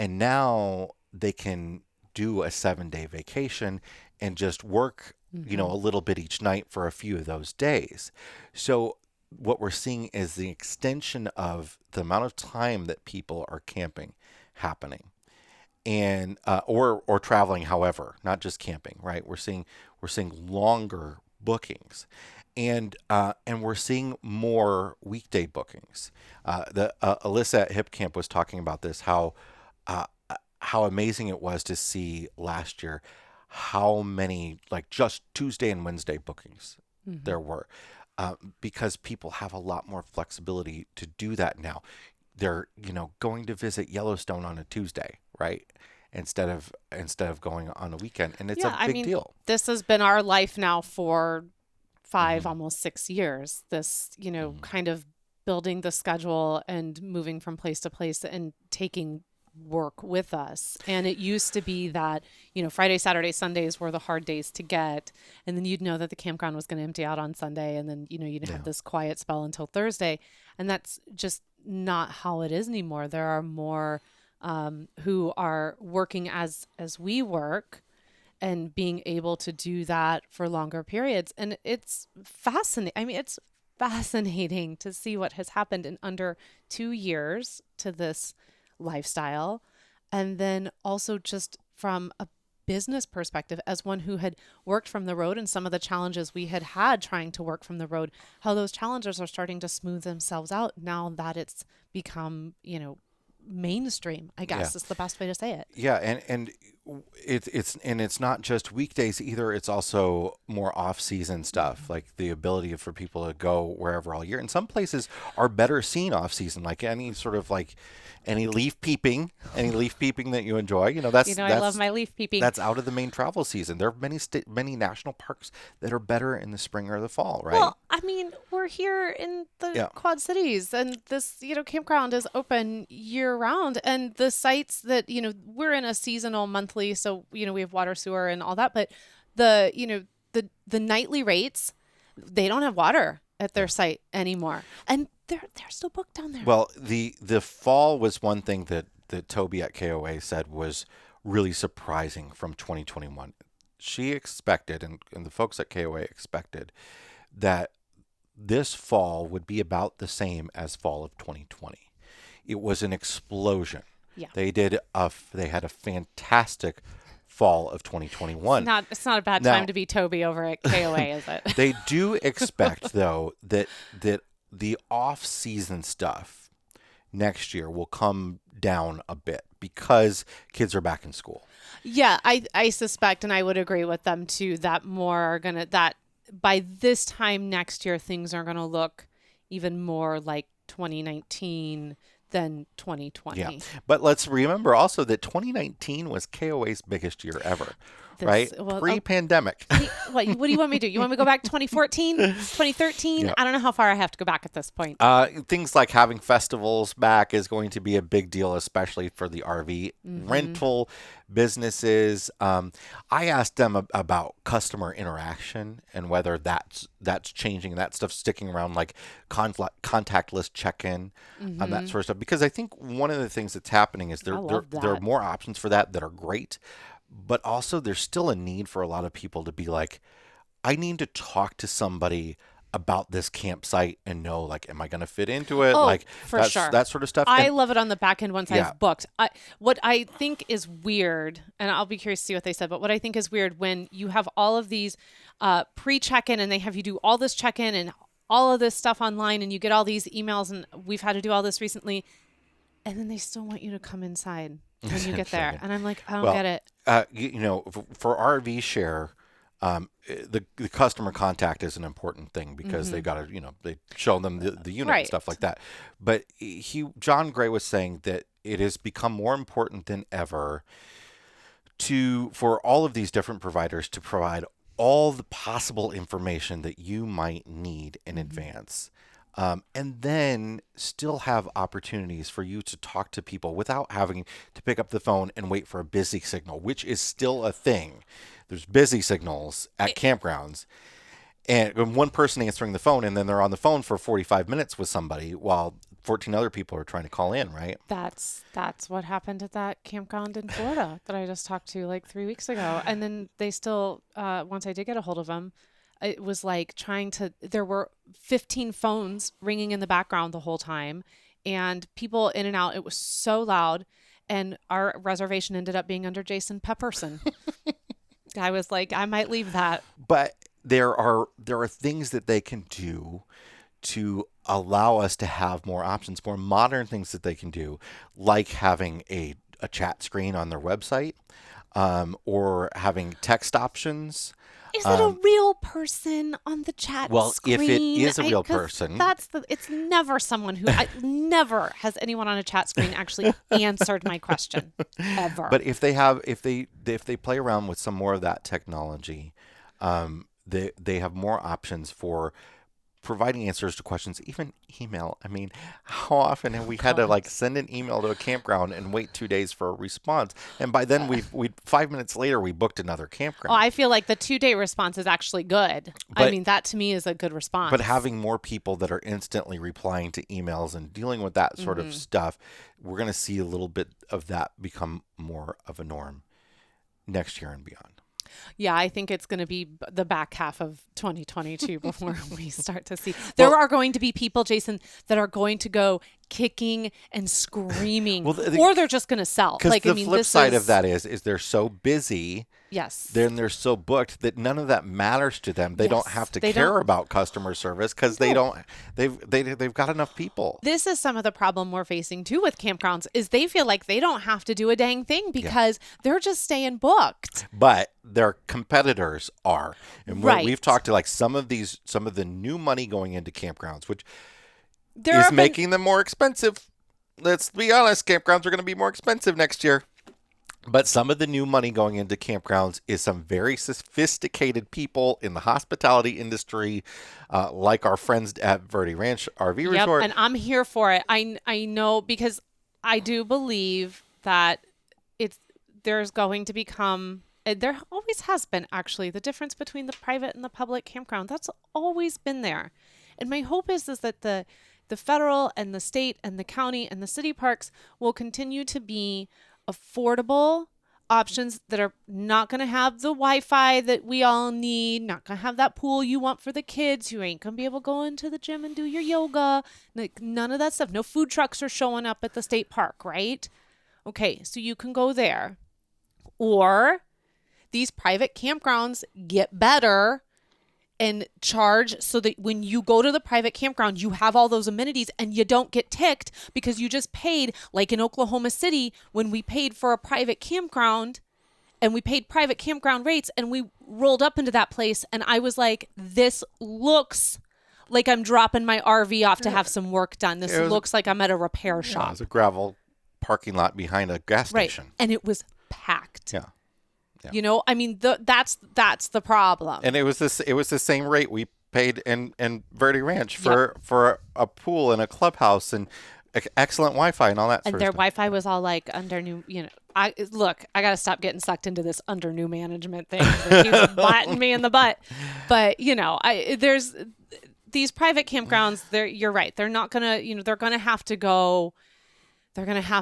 S2: And now they can do a 7-day vacation and just work, a little bit each night for a few of those days. So what we're seeing is the extension of the amount of time that people are camping happening, and or traveling, however, not just camping, right? We're seeing longer bookings, and we're seeing more weekday bookings. The Alyssa at Hip Camp was talking about this, how amazing it was to see last year how many, like, just Tuesday and Wednesday bookings there were, because people have a lot more flexibility to do that now. They're going to visit Yellowstone on a Tuesday, right? Instead of going on a weekend, and it's
S1: Yeah,
S2: a big deal.
S1: this has been our life now for 5, almost 6 years. This, kind of building the schedule and moving from place to place and taking work with us. And it used to be that, Friday, Saturday, Sundays were the hard days to get. And then you'd know that the campground was going to empty out on Sunday. And then, you'd have this quiet spell until Thursday. And that's just not how it is anymore. There are more who are working as we work and being able to do that for longer periods. And it's fascinating. I mean, it's fascinating to see what has happened in under 2 years to this lifestyle. And then also just from a business perspective, as one who had worked from the road and some of the challenges we had trying to work from the road, how those challenges are starting to smooth themselves out now that it's become, mainstream, I guess is the best way to say it.
S2: Yeah, and it's not just weekdays either. It's also more off-season stuff, like the ability for people to go wherever all year. And some places are better seen off-season, like any leaf peeping that you enjoy. That's
S1: I love my leaf peeping.
S2: That's out of the main travel season. There are many national parks that are better in the spring or the fall, right?
S1: Well, we're here in the Quad Cities, and this, campground is open year round. And the sites that, we're in a seasonal monthly, so, we have water, sewer, and all that. But the nightly rates, they don't have water at their site anymore, and they're still booked down there.
S2: Well, the fall was one thing that Toby at KOA said was really surprising from 2021. She expected, and the folks at KOA expected, that this fall would be about the same as fall of 2020. It was an explosion.
S1: Yeah.
S2: They had a fantastic fall of 2021.
S1: It's not a bad time to be Toby over at KOA, is it?
S2: They do expect, though, that the off-season stuff next year will come down a bit because kids are back in school.
S1: Yeah, I suspect, and I would agree with them too, that by this time next year, things are going to look even more like 2019 than 2020.
S2: Yeah, but let's remember also that 2019 was KOA's biggest year ever. right? Pre-pandemic.
S1: What do you want me to do? You want me to go back 2014, 2013? Yeah. I don't know how far I have to go back at this point.
S2: Things like having festivals back is going to be a big deal, especially for the RV rental businesses. I asked them about customer interaction and whether that's changing, that stuff sticking around, like contactless check-in, that sort of stuff. Because I think one of the things that's happening is there are more options for that are great, but also there's still a need for a lot of people to be like, I need to talk to somebody about this campsite and know, like, am I going to fit into it?
S1: Sure.
S2: That sort of stuff.
S1: I love it on the back end once I've booked. What I think is weird, and I'll be curious to see what they said, but what I think is weird when you have all of these pre-check-in and they have you do all this check-in and all of this stuff online and you get all these emails, and we've had to do all this recently, and then they still want you to come inside when you get there. And I'm like, I don't get it.
S2: For RVshare, the customer contact is an important thing because they got to, they show them the unit and stuff like that. But John Gray was saying that it has become more important than ever for all of these different providers to provide all the possible information that you might need in advance. And then still have opportunities for you to talk to people without having to pick up the phone and wait for a busy signal, which is still a thing. There's busy signals at campgrounds, and one person answering the phone, and then they're on the phone for 45 minutes with somebody while 14 other people are trying to call in, right?
S1: That's what happened at that campground in Florida that I just talked to like 3 weeks ago. And then they still, once I did get a hold of them, it was like there were 15 phones ringing in the background the whole time and people in and out. It was so loud. And our reservation ended up being under Jason Pepperson. I was like, I might leave that.
S2: But there are things that they can do to allow us to have more options, more modern things that they can do, like having a chat screen on their website, or having text options.
S1: Is it a real person on the chat screen?
S2: Well, if it is a real person,
S1: it's never someone who never has anyone on a chat screen actually answered my question ever.
S2: But if they play around with some more of that technology, they have more options for providing answers to questions, even email. I mean, how often have we had to send an email to a campground and wait 2 days for a response? And by then we 5 minutes later, we booked another campground.
S1: Oh, I feel like the 2-day response is actually good. I mean, that to me is a good response.
S2: But having more people that are instantly replying to emails and dealing with that sort of stuff, we're going to see a little bit of that become more of a norm next year and beyond.
S1: Yeah, I think it's going to be the back half of 2022 before we start to see. There are going to be people, Jason, that are going to go kicking and screaming, or they're just going to sell.
S2: Because the flip side of that is they're so busy.
S1: Yes.
S2: Then they're so booked that none of that matters to them. They don't have to care about customer service because they've got enough people.
S1: This is some of the problem we're facing too with campgrounds is they feel like they don't have to do a dang thing because they're just staying booked.
S2: But their competitors are. And we've talked to some of the new money going into campgrounds, which is making them more expensive. Let's be honest, campgrounds are going to be more expensive next year. But some of the new money going into campgrounds is some very sophisticated people in the hospitality industry, like our friends at Verde Ranch RV Resort.
S1: And I'm here for it. I know because I do believe that there's going to become, there always has been actually, the difference between the private and the public campground. That's always been there. And my hope is that the federal and the state and the county and the city parks will continue to be affordable options that are not going to have the Wi-Fi that we all need, not going to have that pool you want for the kids. You ain't going to be able to go into the gym and do your yoga. None of that stuff. No food trucks are showing up at the state park, right? Okay, so you can go there. Or these private campgrounds get better and charge so that when you go to the private campground, you have all those amenities and you don't get ticked because you just paid, like in Oklahoma City, when we paid for a private campground and we paid private campground rates and we rolled up into that place and I was like, this looks like I'm dropping my RV off to have some work done. This looks like I'm at a repair shop.
S2: It was a gravel parking lot behind a gas station.
S1: And it was packed.
S2: Yeah.
S1: I mean, that's the problem.
S2: And it was the same rate we paid in Verde Ranch for a pool and a clubhouse and excellent Wi-Fi and all that sort
S1: and
S2: of
S1: their
S2: stuff.
S1: Wi-Fi was all like under new, I got to stop getting sucked into this under new management thing that keeps biting me in the butt. But, there's these private campgrounds, you're right. They're not going to, they're going to have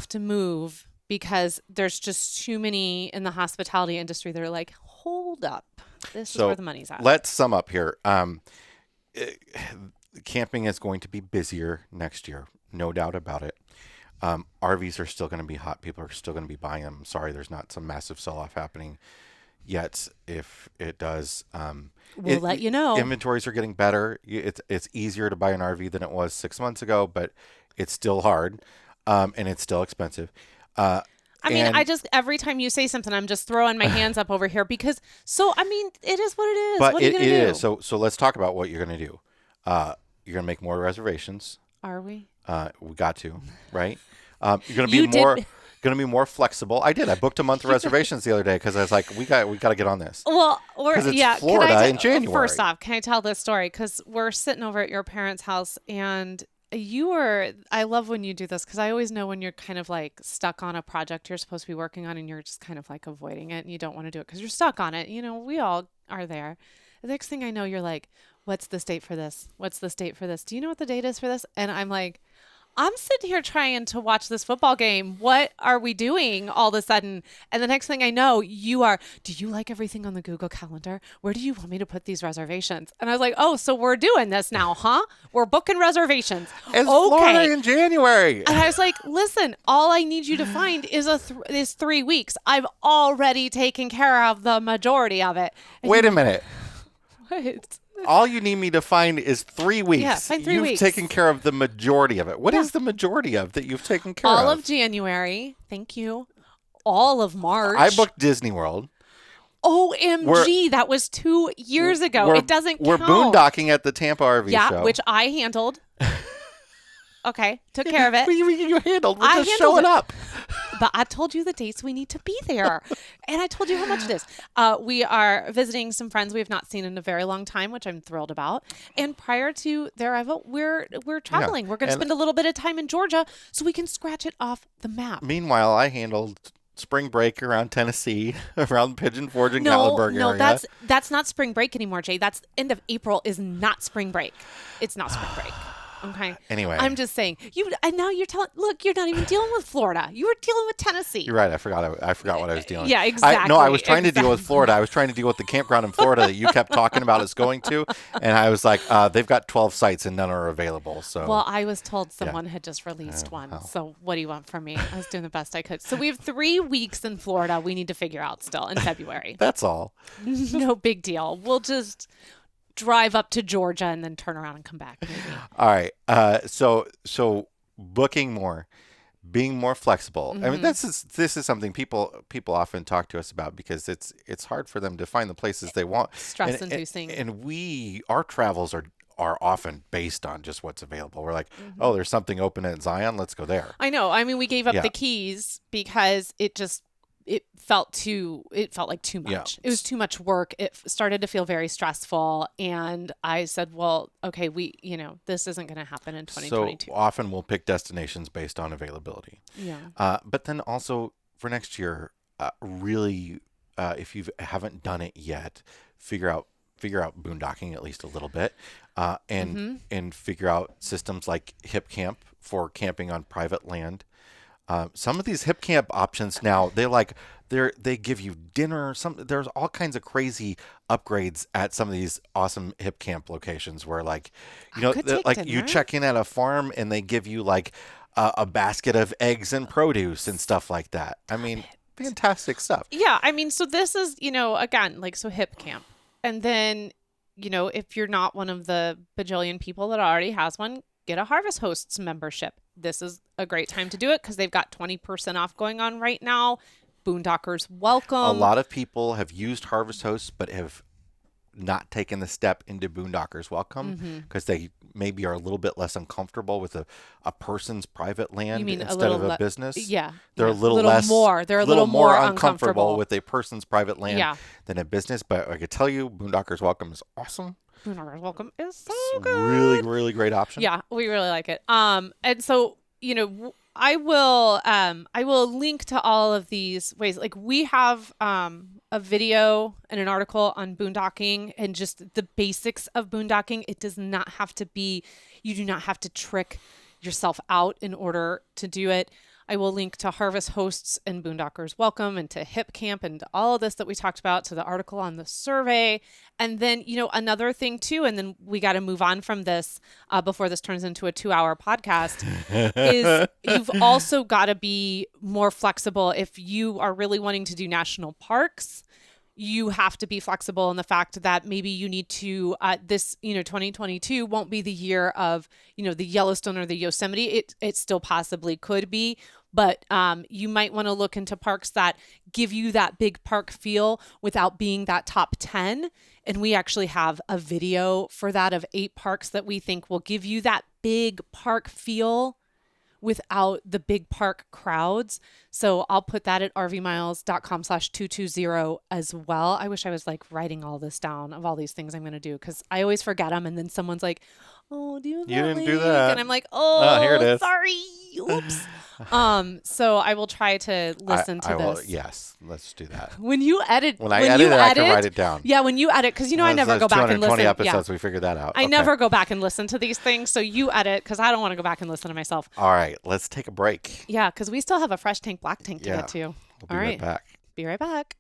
S1: to move because there's just too many in the hospitality industry that are like, hold up. This is where the money's at.
S2: Let's sum up here. Camping is going to be busier next year. No doubt about it. RVs are still going to be hot. People are still going to be buying them. Sorry, there's not some massive sell-off happening yet. If it does,
S1: we'll let you know.
S2: Inventories are getting better. It's easier to buy an RV than it was 6 months ago, but it's still hard, and it's still expensive.
S1: Every time you say something, I'm just throwing my hands up over here because, it is what it is.
S2: But
S1: what are you going to do?
S2: Is. So let's talk about what you're going to do. You're going to make more reservations.
S1: Are we?
S2: We got to, right? You're going to be more flexible. I booked a month of reservations the other day because I was like, we got to get on this.
S1: Well,
S2: it's Florida in January.
S1: First off, can I tell this story? Because we're sitting over at your parents' house and I love when you do this because I always know when you're kind of like stuck on a project you're supposed to be working on and you're just kind of like avoiding it and you don't want to do it because you're stuck on it. We all are there. The next thing I know, you're like, what's the date for this? What's the date for this? Do you know what the date is for this? And I'm like, I'm sitting here trying to watch this football game. What are we doing all of a sudden? And the next thing I know, do you like everything on the Google Calendar? Where do you want me to put these reservations? And I was like, oh, so we're doing this now, huh? We're booking reservations.
S2: It's Florida in January.
S1: And I was like, listen, all I need you to find is is 3 weeks. I've already taken care of the majority of it. And
S2: wait a minute.
S1: What?
S2: All you need me to find is 3 weeks.
S1: Yeah, find 3 weeks.
S2: You've taken care of the majority of it. What is the majority of that you've taken care of?
S1: All of January. Thank you. All of March.
S2: I booked Disney World.
S1: OMG, that was 2 years ago. It doesn't count.
S2: We're boondocking at the Tampa RV show.
S1: Yeah, which I handled. Okay, took care of it.
S2: You handled. We're just showing up.
S1: But I told you the dates we need to be there. And I told you how much it is. We are visiting some friends we have not seen in a very long time, which I'm thrilled about. And prior to their arrival, we're traveling. We're going to spend a little bit of time in Georgia so we can scratch it off the map.
S2: Meanwhile, I handled spring break around Tennessee, around Pigeon Forge and Gatlinburg area.
S1: No, that's not spring break anymore, Jay. That's end of April is not spring break. It's not spring break. Okay.
S2: Anyway,
S1: I'm just saying and now you're telling. Look, you're not even dealing with Florida. You were dealing with Tennessee.
S2: You're right. I forgot what I was dealing.
S1: Yeah, exactly.
S2: I was trying to deal with Florida. I was trying to deal with the campground in Florida that you kept talking about us going to, and I was like, they've got 12 sites and none are available. So.
S1: Well, I was told someone had just released one. Well. So what do you want from me? I was doing the best I could. So we have 3 weeks in Florida. We need to figure out still in February.
S2: That's all.
S1: No big deal. We'll just drive up to Georgia and then turn around and come back. Maybe.
S2: All right. So booking more, being more flexible. Mm-hmm. I mean, this is something people often talk to us about because it's hard for them to find the places they want.
S1: Stress-inducing.
S2: And our travels are often based on just what's available. We're like, oh, there's something open at Zion. Let's go there.
S1: I know. I mean, we gave up the Keys because it felt like too much. Yeah. It was too much work. It started to feel very stressful. And I said, well, okay, this isn't going to happen in 2022.
S2: So often we'll pick destinations based on availability.
S1: Yeah.
S2: But then also for next year, really, if you haven't done it yet, figure out boondocking at least a little bit, and figure out systems like Hip Camp for camping on private land. Some of these hip camp options now, they give you dinner. There's all kinds of crazy upgrades at some of these awesome hip camp locations where you check in at a farm and they give you like a basket of eggs and produce and stuff like that. I mean, fantastic stuff.
S1: Yeah. I mean, so this is, again, hip camp. And then, if you're not one of the bajillion people that already has one, get a Harvest Hosts membership. This is a great time to do it because they've got 20% off going on right now. Boondockers welcome.
S2: A lot of people have used Harvest Hosts but have not taken the step into Boondockers Welcome because they maybe are a little bit less uncomfortable with a person's private land instead of a business.
S1: Yeah.
S2: They're a little less
S1: more. They're a little more uncomfortable
S2: with a person's private land than a business. But I could tell you, Boondockers Welcome is awesome.
S1: Boondockers Welcome is so
S2: it's
S1: good.
S2: Really, really great option.
S1: Yeah, we really like it. And so, I will link to all of these ways. Like we have a video and an article on boondocking and just the basics of boondocking. It does not have to be, you do not have to trick yourself out in order to do it. I will link to Harvest Hosts and Boondockers Welcome and to Hip Camp and all of this that we talked about, to the article on the survey. And then, another thing too, and then we got to move on from this before this turns into a 2-hour podcast, is you've also got to be more flexible. If you are really wanting to do national parks, you have to be flexible in the fact that maybe you need to, 2022 won't be the year of, the Yellowstone or the Yosemite. It still possibly could be, but you might want to look into parks that give you that big park feel without being that top 10. And we actually have a video for that of 8 parks that we think will give you that big park feel without the big park crowds. So I'll put that at rvmiles.com/220 as well. I wish I was like writing all this down of all these things I'm going to do, because I always forget them. And then someone's like, oh, do you have that
S2: didn't
S1: link?
S2: do that.
S1: And I'm like, oh,
S2: here it is.
S1: Sorry. Oops. So I will try to listen to this.
S2: Yes, let's do that.
S1: When you edit,
S2: when I edit, I can write it down.
S1: Yeah, when you edit, because I never go back and listen.
S2: 220 episodes, we figured that out.
S1: I never go back and listen to these things. So you edit, because I don't want to go back and listen to myself.
S2: All right, let's take a break.
S1: Yeah, because we still have a fresh tank, black tank to get to.
S2: We'll be right back.
S1: Be right back.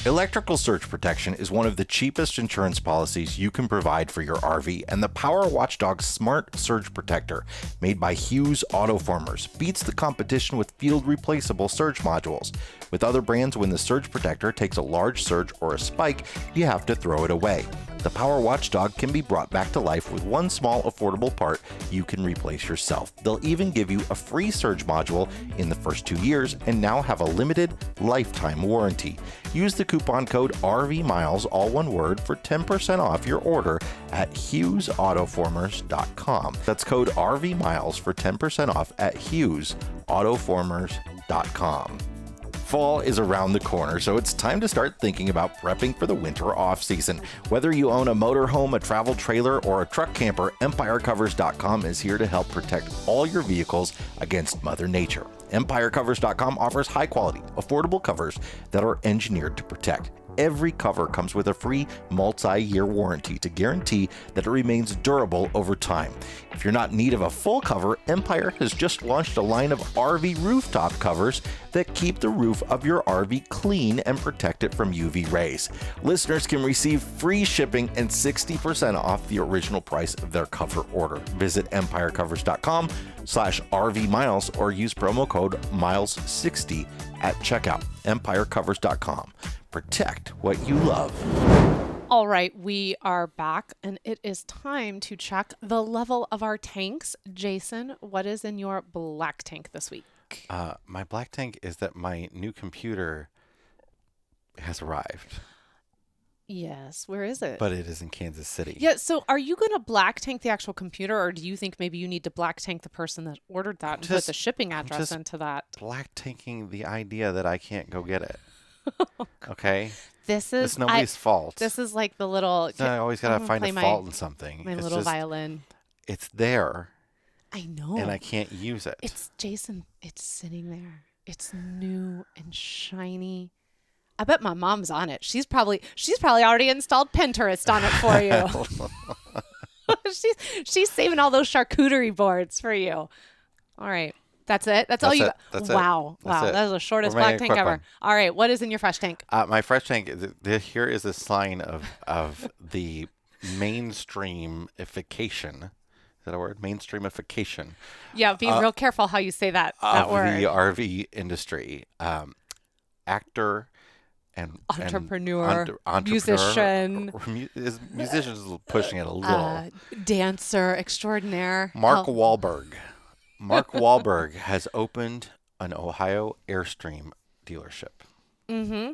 S2: Electrical surge protection is one of the cheapest insurance policies you can provide for your RV, and the Power Watchdog Smart Surge Protector, made by Hughes Autoformers, beats the competition with field replaceable surge modules. With other brands, when the surge protector takes a large surge or a spike, you have to throw it away. The Power Watchdog can be brought back to life with one small affordable part you can replace yourself. They'll even give you a free surge module in the first 2 years and now have a limited lifetime warranty. Use the coupon code RVMILES, all one word, for 10% off your order at HughesAutoformers.com. That's code RVMILES for 10% off at HughesAutoformers.com. Fall is around the corner, so it's time to start thinking about prepping for the winter off-season. Whether you own a motorhome, a travel trailer, or a truck camper, EmpireCovers.com is here to help protect all your vehicles against Mother Nature. EmpireCovers.com offers high-quality, affordable covers that are engineered to protect. Every cover comes with a free multi-year warranty to guarantee that it remains durable over time. If you're not in need of a full cover, Empire has just launched a line of RV rooftop covers that keep the roof of your RV clean and protect it from UV rays. Listeners can receive free shipping and 60% off the original price of their cover order. Visit EmpireCovers.com/RVMiles or use promo code MILES60 at checkout. EmpireCovers.com. Protect what you love.
S1: All right, we are back, and it is time to check the level of our tanks. Jason, what is in your black tank this week?
S2: My black tank is that my new computer has arrived.
S1: Yes, where is it?
S2: But it is in Kansas City.
S1: Yeah, so are you going to black tank the actual computer, or do you think maybe you need to black tank the person that ordered that and put the shipping address into that?
S2: Black tanking the idea that I can't go get it. Okay?
S1: It's
S2: nobody's fault.
S1: This is like the little...
S2: I always got to find a fault in something.
S1: My little violin.
S2: It's there.
S1: I know.
S2: And I can't use it.
S1: It's Jason. It's sitting there. It's new and shiny. I bet my mom's on it. She's probably already installed Pinterest on it for you. she's saving all those charcuterie boards for you. All right. That's it? That's all you got? Wow. That was the shortest black tank ever. All right. What is in your fresh tank?
S2: My fresh tank, here is a sign of the mainstreamification. Is that a word? Mainstreamification.
S1: Yeah, be real careful how you say that word.
S2: The RV industry. Actor and
S1: entrepreneur, musician.
S2: Musicians pushing it a little.
S1: Dancer extraordinaire.
S2: Mark Wahlberg. Mark Wahlberg has opened an Ohio Airstream dealership.
S1: Mm-hmm.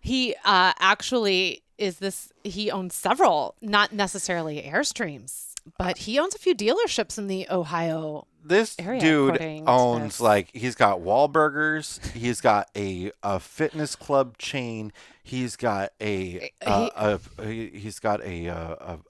S1: He actually he owns several, not necessarily Airstreams, but he owns a few dealerships in the Ohio
S2: this
S1: area.
S2: Dude owns he's got Wahlburgers, he's got a fitness club chain, he's got a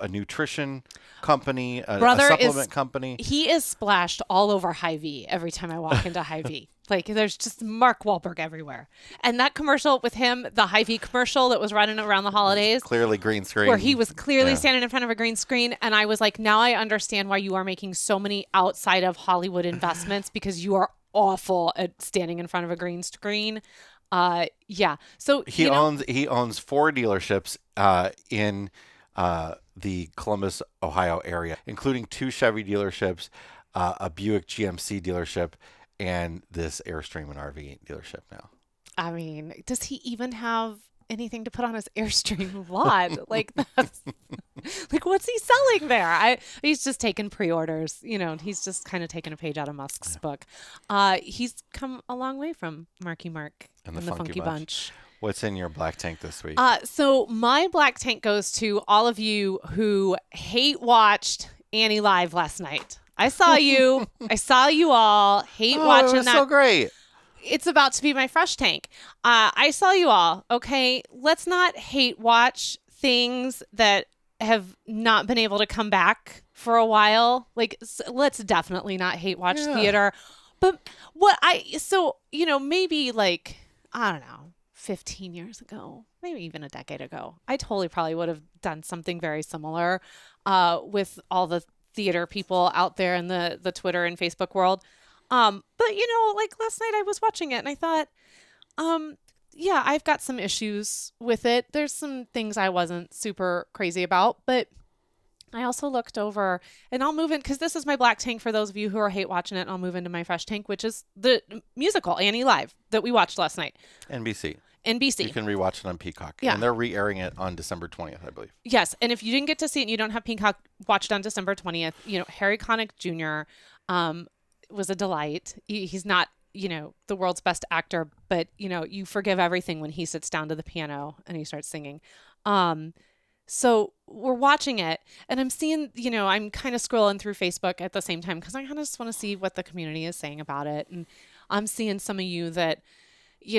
S2: nutrition company, a supplement company.
S1: He is splashed all over Hy-Vee every time I walk into Hy-Vee. Like there's just Mark Wahlberg everywhere. And that commercial with him, the Hy-Vee commercial that was running around the holidays.
S2: Clearly green screen.
S1: Where he was clearly standing in front of a green screen. And I was like, now I understand why you are making so many outside of Hollywood investments, because you are awful at standing in front of a green screen. Yeah. So
S2: he owns 4 dealerships in the Columbus, Ohio area, including 2 Chevy dealerships, a Buick GMC dealership, and this Airstream and RV dealership now.
S1: I mean, does he even have anything to put on his Airstream lot? Like, that's, like, what's he selling there? He's just taking pre-orders. You know, he's just kind of taking a page out of Musk's book. He's come a long way from Marky Mark and the Funky Bunch.
S2: What's in your black tank this week?
S1: So my black tank goes to all of you who hate watched Annie Live last night. I saw you. I saw you all hate watching that.
S2: So great.
S1: It's about to be my fresh tank. I saw you all. Okay, let's not hate watch things that have not been able to come back for a while. Like, let's definitely not hate watch theater. But maybe like, I don't know, 15 years ago, maybe even a decade ago, I probably would have done something very similar with all the theater people out there in the Twitter and Facebook world. But like last night I was watching it and I thought, I've got some issues with it. There's some things I wasn't super crazy about, but I also looked over, and I'll move in, because this is my black tank for those of you who are hate watching it, and I'll move into my fresh tank, which is the musical Annie Live that we watched last night.
S2: NBC.
S1: You
S2: can rewatch it on Peacock.
S1: Yeah.
S2: And they're re-airing it on December 20th, I believe.
S1: Yes. And if you didn't get to see it and you don't have Peacock, watch it on December 20th. Harry Connick Jr. Was a delight. He's not, the world's best actor, but, you forgive everything when he sits down to the piano and he starts singing. So we're watching it, and I'm seeing, I'm kind of scrolling through Facebook at the same time, because I kind of just want to see what the community is saying about it. And I'm seeing some of you that,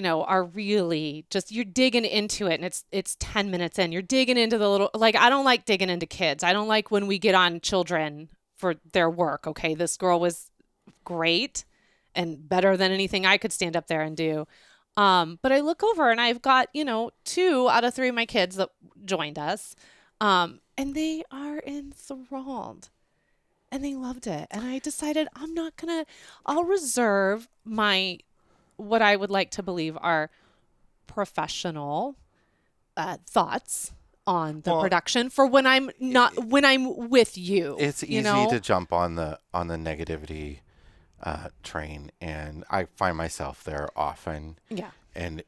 S1: are really just, you're digging into it, and it's 10 minutes in. You're digging into the little, like, I don't like digging into kids. I don't like when we get on children for their work. Okay. This girl was great and better than anything I could stand up there and do. But I look over and I've got, 2 out of 3 of my kids that joined us. And they are enthralled and they loved it. And I decided I'll reserve what I would like to believe are professional thoughts on the production for when I'm with you.
S2: It's easy to jump on the negativity train, and I find myself there often.
S1: Yeah.
S2: And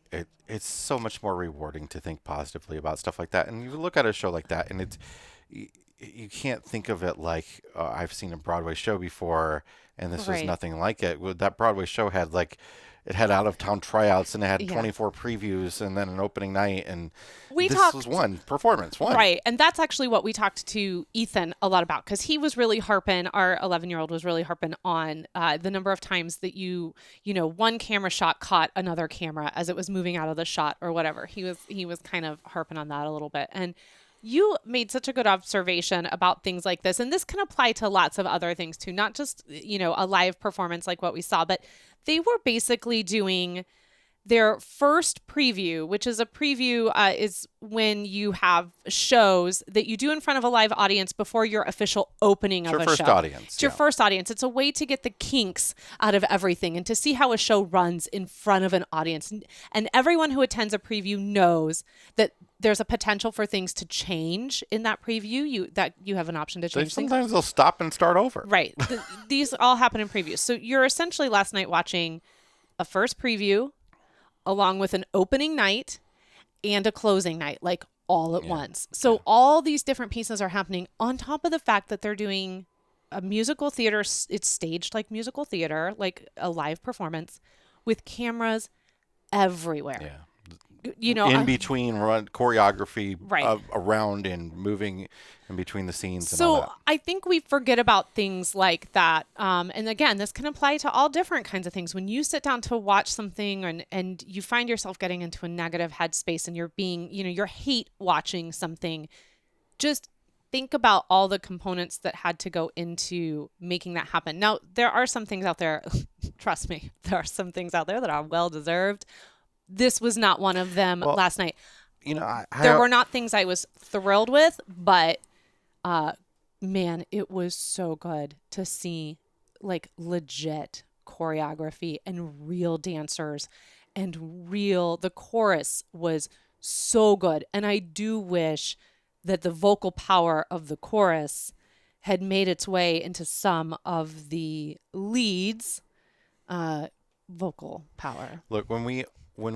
S2: it's so much more rewarding to think positively about stuff like that. And you look at a show like that, and you can't think of it like I've seen a Broadway show before, and this was nothing like it. That Broadway show had it had out-of-town tryouts, and it had 24 previews, and then an opening night, and this was one performance.
S1: Right, and that's actually what we talked to Ethan a lot about, because he was really harping, our 11-year-old was really harping on the number of times that one camera shot caught another camera as it was moving out of the shot or whatever. He was kind of harping on that a little bit, and you made such a good observation about things like this, and this can apply to lots of other things too, not just, a live performance like what we saw, but they were basically doing their first preview, which is a preview is when you have shows that you do in front of a live audience before your official opening of a show.
S2: It's your first audience.
S1: It's your first audience. It's a way to get the kinks out of everything and to see how a show runs in front of an audience. And everyone who attends a preview knows that there's a potential for things to change in that preview. You have an option to change things.
S2: Sometimes they'll stop and start over.
S1: Right. These all happen in previews. So you're essentially last night watching a first preview along with an opening night and a closing night, like all at once. So all these different pieces are happening on top of the fact that they're doing a musical theater. It's staged like musical theater, like a live performance with cameras everywhere.
S2: Yeah. in between choreography,
S1: right.
S2: around and moving in between the scenes and
S1: So
S2: all that.
S1: I think we forget about things like that. And again, this can apply to all different kinds of things. When you sit down to watch something and you find yourself getting into a negative headspace and you're being, you're hate watching something, just think about all the components that had to go into making that happen. Now, there are some things out there, trust me, there are some things out there that are well-deserved. This was not one of them last night. There were not things I was thrilled with, but man, it was so good to see like legit choreography and real dancers and the chorus was so good. And I do wish that the vocal power of the chorus had made its way into some of the leads' vocal power.
S2: Look, when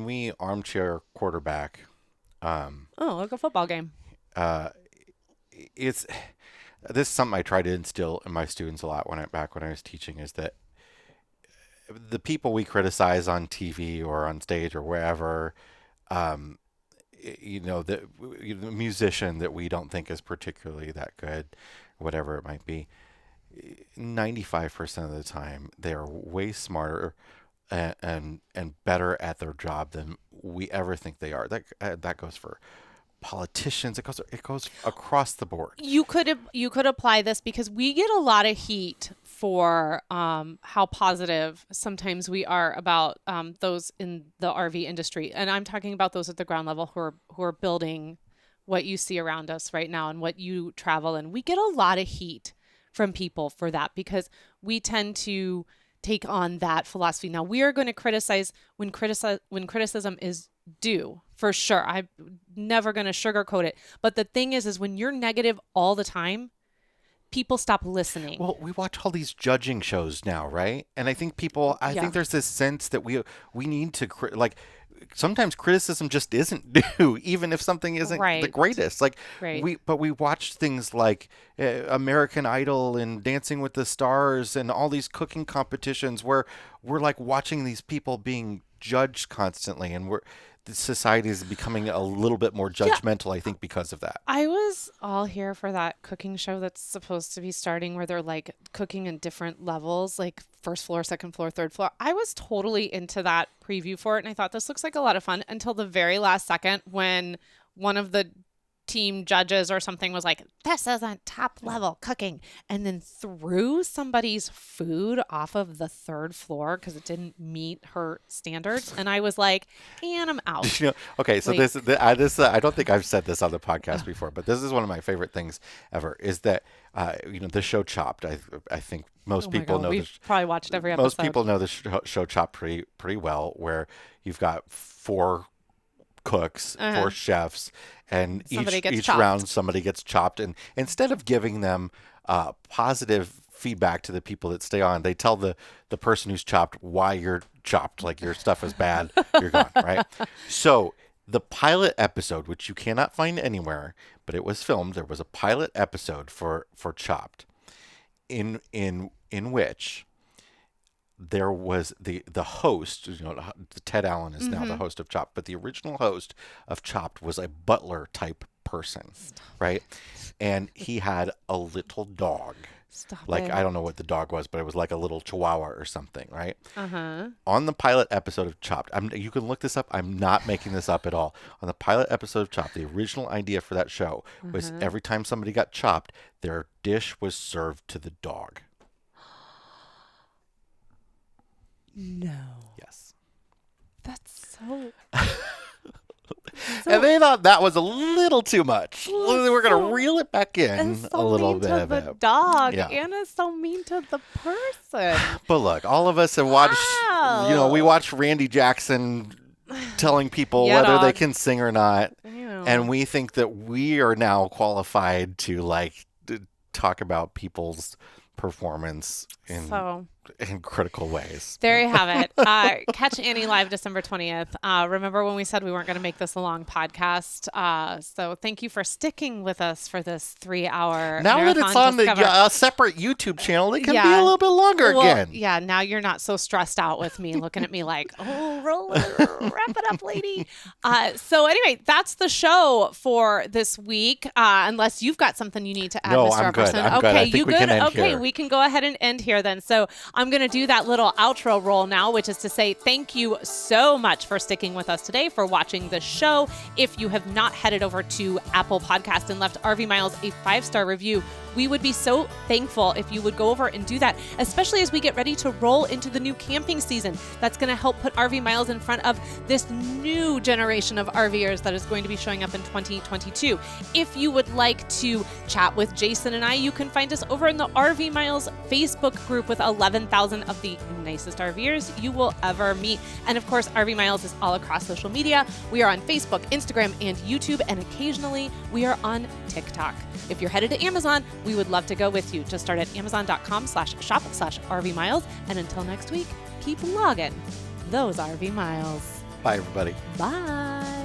S2: we armchair quarterback,
S1: like a football game.
S2: This is something I try to instill in my students a lot when I was teaching, is that the people we criticize on TV or on stage or wherever, the musician that we don't think is particularly that good, whatever it might be, 95% of the time they are way smarter and better at their job than we ever think they are. That goes for politicians. It goes across the board.
S1: You could apply this because we get a lot of heat for how positive sometimes we are about those in the RV industry, and I'm talking about those at the ground level who are building what you see around us right now and what you travel in. We get a lot of heat from people for that because we tend to take on that philosophy. Now, we are going to criticize when criticism is due, for sure. I'm never going to sugarcoat it. But the thing is when you're negative all the time, people stop listening.
S2: Well, we watch all these judging shows now, right? And I think I think there's this sense that we need to, sometimes criticism just isn't due, even if something isn't the greatest. We watch things like American Idol and Dancing with the Stars and all these cooking competitions where we're like watching these people being judged constantly, and the society is becoming a little bit more judgmental, I think, because of that.
S1: I was all here for that cooking show that's supposed to be starting where they're like cooking in different levels, like first floor, second floor, third floor. I was totally into that preview for it, and I thought this looks like a lot of fun until the very last second when one of the team judges or something was like, this isn't top level cooking, and then threw somebody's food off of the third floor because it didn't meet her standards. And I was like, and I'm out.
S2: Okay, so this I don't think I've said this on the podcast before, but this is one of my favorite things ever, is that the show Chopped. I think most people know.
S1: We've probably watched every episode.
S2: Most people know the show Chopped pretty well, where you've got 4 cooks, 4 chefs, and each round somebody gets chopped, and instead of giving them positive feedback to the people that stay on, they tell the person who's chopped why you're chopped, like your stuff is bad, you're gone, right? So the pilot episode, which you cannot find anywhere, but it was filmed, there was a pilot episode for Chopped in which there was the host, Ted Allen is now the host of Chopped, but the original host of Chopped was a butler type person, right? And he had a little dog. I don't know what the dog was, but it was like a little chihuahua or something, right? On the pilot episode of Chopped, you can look this up. I'm not making this up at all. On the pilot episode of Chopped, the original idea for that show was every time somebody got chopped, their dish was served to the dog.
S1: No.
S2: Yes.
S1: That's so...
S2: And they thought that was a little too much. We're going to reel it back in a little bit.
S1: It's so mean to the dog, and it's so mean to the person.
S2: But look, all of us have watched, we watched Randy Jackson telling people whether they can sing or not. And we think that we are now qualified to talk about people's performance in in critical ways.
S1: There you have it. Catch Annie live December 20th. Remember when we said we weren't going to make this a long podcast? So thank you for sticking with us for this 3-hour
S2: Now that it's on a separate YouTube channel, it can be a little bit longer again.
S1: Yeah, now you're not so stressed out with me looking at me like, wrap it up, lady. So anyway, that's the show for this week. Unless you've got something you need to add, Mr.
S2: I'm good. I'm
S1: okay,
S2: good. I think
S1: you
S2: we
S1: good?
S2: Can end
S1: okay,
S2: here.
S1: We can go ahead and end here then. So I'm going to do that little outro roll now, which is to say thank you so much for sticking with us today, for watching the show. If you have not headed over to Apple Podcast and left RV Miles a 5-star review, we would be so thankful if you would go over and do that, especially as we get ready to roll into the new camping season. That's going to help put RV Miles in front of this new generation of RVers that is going to be showing up in 2022. If you would like to chat with Jason and I, you can find us over in the RV Miles Facebook group with 11,000 of the nicest RVers you will ever meet. And of course, RV Miles is all across social media. We are on Facebook, Instagram, and YouTube, and occasionally we are on TikTok. If you're headed to Amazon, we would love to go with you. Just start at amazon.com/shop/RV Miles. And until next week, keep logging those RV miles.
S2: Bye, everybody.
S1: Bye.